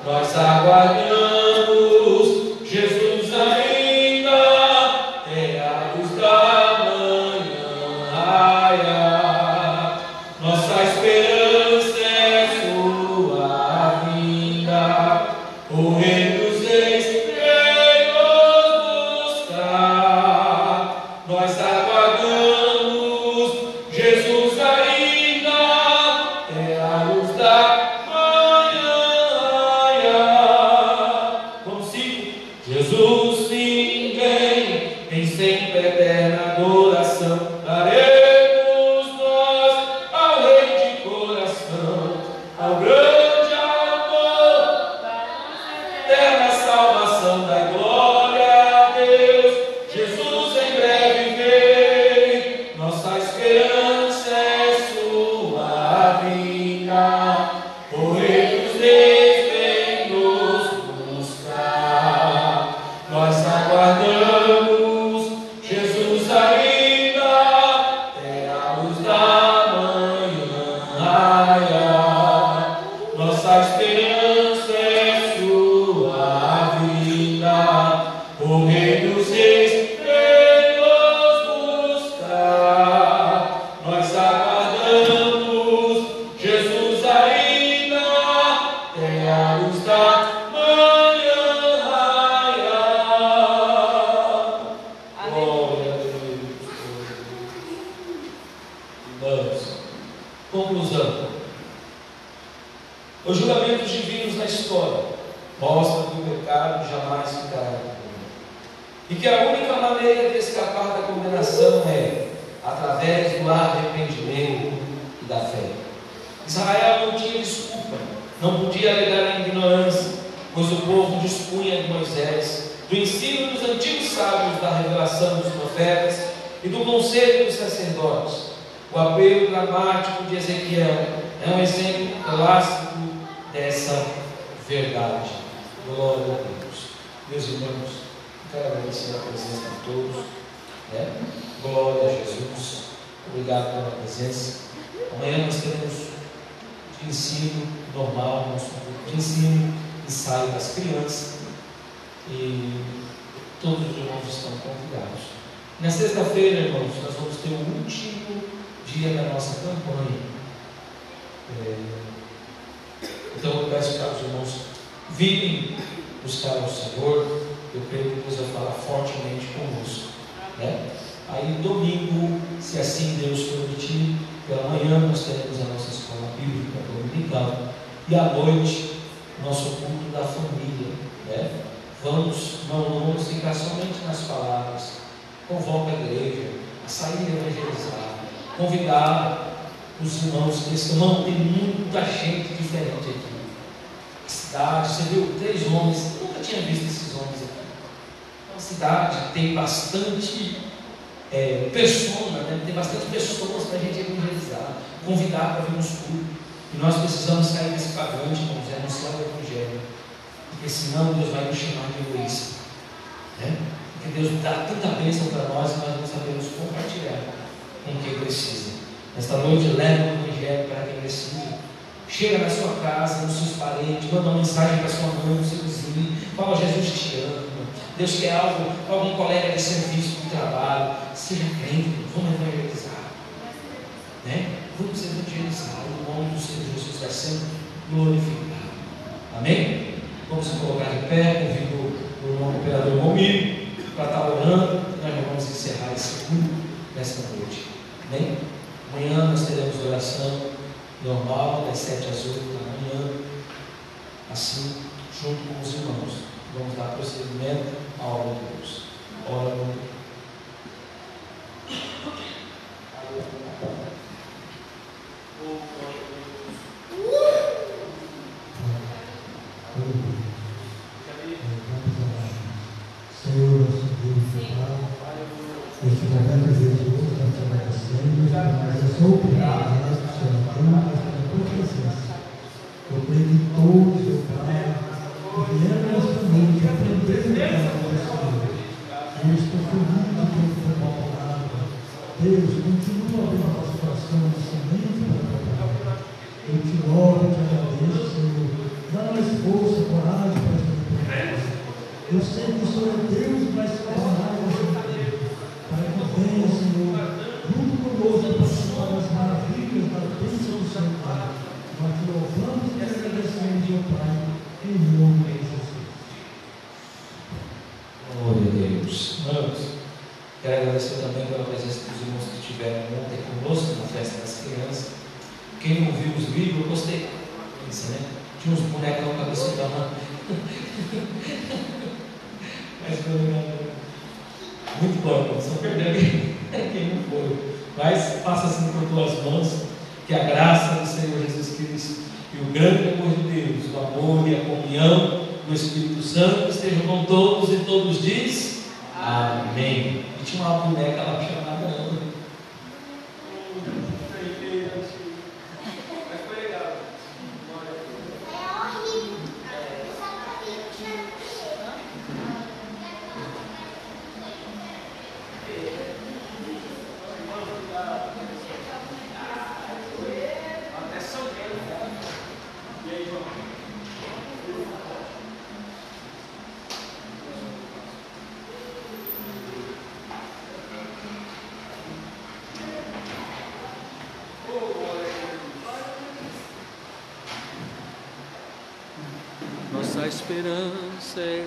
Nós aguardamos Jesus ainda, até a luz da manhã raiar. Nossa esperança é sua vinda, o Rei dos Reis vem nos buscar. Nós aguardamos Jesus ainda, até a luz da manhã raiar. Consigo, Jesus sim vem sempre eterna adoração. Daremos nós ao Rei de coração, ao grande autor da eterna salvação. Da glória a Deus, Jesus em breve vem. Nossa esperança é sua vinda, o Rei dos Reis vem nos buscar. Nós aguardamos Jesus ainda, até a luz da manhã raiar. Nossa esperança é sua vinda, o Rei dos Reis vem nos buscar. Nós aguardamos Jesus ainda, até a luz da manhã raiar. Glória a Deus. Vamos. Conclusão. Os julgamentos divinos na história mostram que o pecado jamais ficará impune, e que a única maneira de escapar da condenação é através do arrependimento e da fé. Israel não tinha desculpa, não podia alegar a ignorância, pois o povo dispunha de Moisés, do ensino dos antigos sábios, da revelação dos profetas e do conselho dos sacerdotes. O apelo dramático de Ezequiel é um exemplo clássico dessa verdade. Glória a Deus. Meus irmãos, quero agradecer a presença de todos. Glória a Jesus. Obrigado pela presença. Amanhã nós teremos de ensino normal, nosso grupo de ensino, ensaio das crianças, e todos os irmãos estão convidados. Na sexta-feira, irmãos, nós vamos ter o último dia da nossa campanha. Então eu peço para os irmãos virem buscar o Senhor. Eu creio que Deus vai falar fortemente conosco, Aí domingo, se assim Deus permitir, pela manhã nós teremos a nossa escola bíblica dominical, e à noite nosso culto da família, não vamos ficar somente nas palavras. Convoca a igreja a sair e evangelizar, convidar os irmãos cristãos. Tem muita gente diferente aqui. A cidade, você viu 3 homens, eu nunca tinha visto esses homens aqui. A cidade tem bastante persona, tem bastante pessoas para a gente evangelizar, convidar para vir nos cultos. E nós precisamos sair desse pagante, irmãos, e anunciar o Evangelho, porque senão Deus vai nos chamar de egoísta, porque Deus dá tanta bênção para nós e nós não sabemos compartilhar com quem precisa. Nesta noite, leva o Evangelho para quem precisa. Chega na sua casa, nos seus parentes, manda uma mensagem para sua mãe, no seu vizinho, fala: Jesus te ama. Deus quer algo para algum colega de serviço, de trabalho. Seja crente, vamos evangelizar, Vamos evangelizar. O nome do Senhor Jesus está sendo glorificado. Amém? Vamos se colocar de pé, convido o irmão operador Romir para estar orando. Nós vamos encerrar esse culto nesta noite. Amém? Amanhã nós teremos oração normal, das 7 às 8 da manhã, assim, junto com os irmãos. Vamos dar prosseguimento à obra de Deus. Ora, meu Deus. Senhor, nosso Deus e Pai, neste momento Jesus, nós te agradecemos, mas eu sou obrigado a Senhor pela tua presença. Eu creio que todos, meu Pai, que vieram nesta noite aprender a palavra do Senhor. Eu estou feliz de ter tua palavra. Deus, continua abrindo o nosso coração de semente para a tua palavra. Eu te louvo, eu te agradeço, Senhor. Dá-nos força, coragem para esta tua palavra. Eu sei que o Senhor é Deus e vai se tornar para que venha, Senhor, junto conosco, participar das maravilhas da bênção do Senhor, Pai. Nós te louvamos e te agradecemos, meu Pai, em nome de Jesus. Glória a Deus. Irmãos, quero agradecer também pela presença dos irmãos que estiveram ontem conosco na festa das crianças. Quem não viu os vídeos, eu gostei. Isso, né? Tinha uns bonecão cabeça da mão. Mas foi muito bom, só perdeu quem não foi. Mas passa assim por tuas mãos, que a graça do Senhor Jesus Cristo e o grande amor de Deus, o amor e a comunhão do Espírito Santo estejam com todos e todos diz amém. E tinha uma boneca lá chamada Ana. Nossa esperança é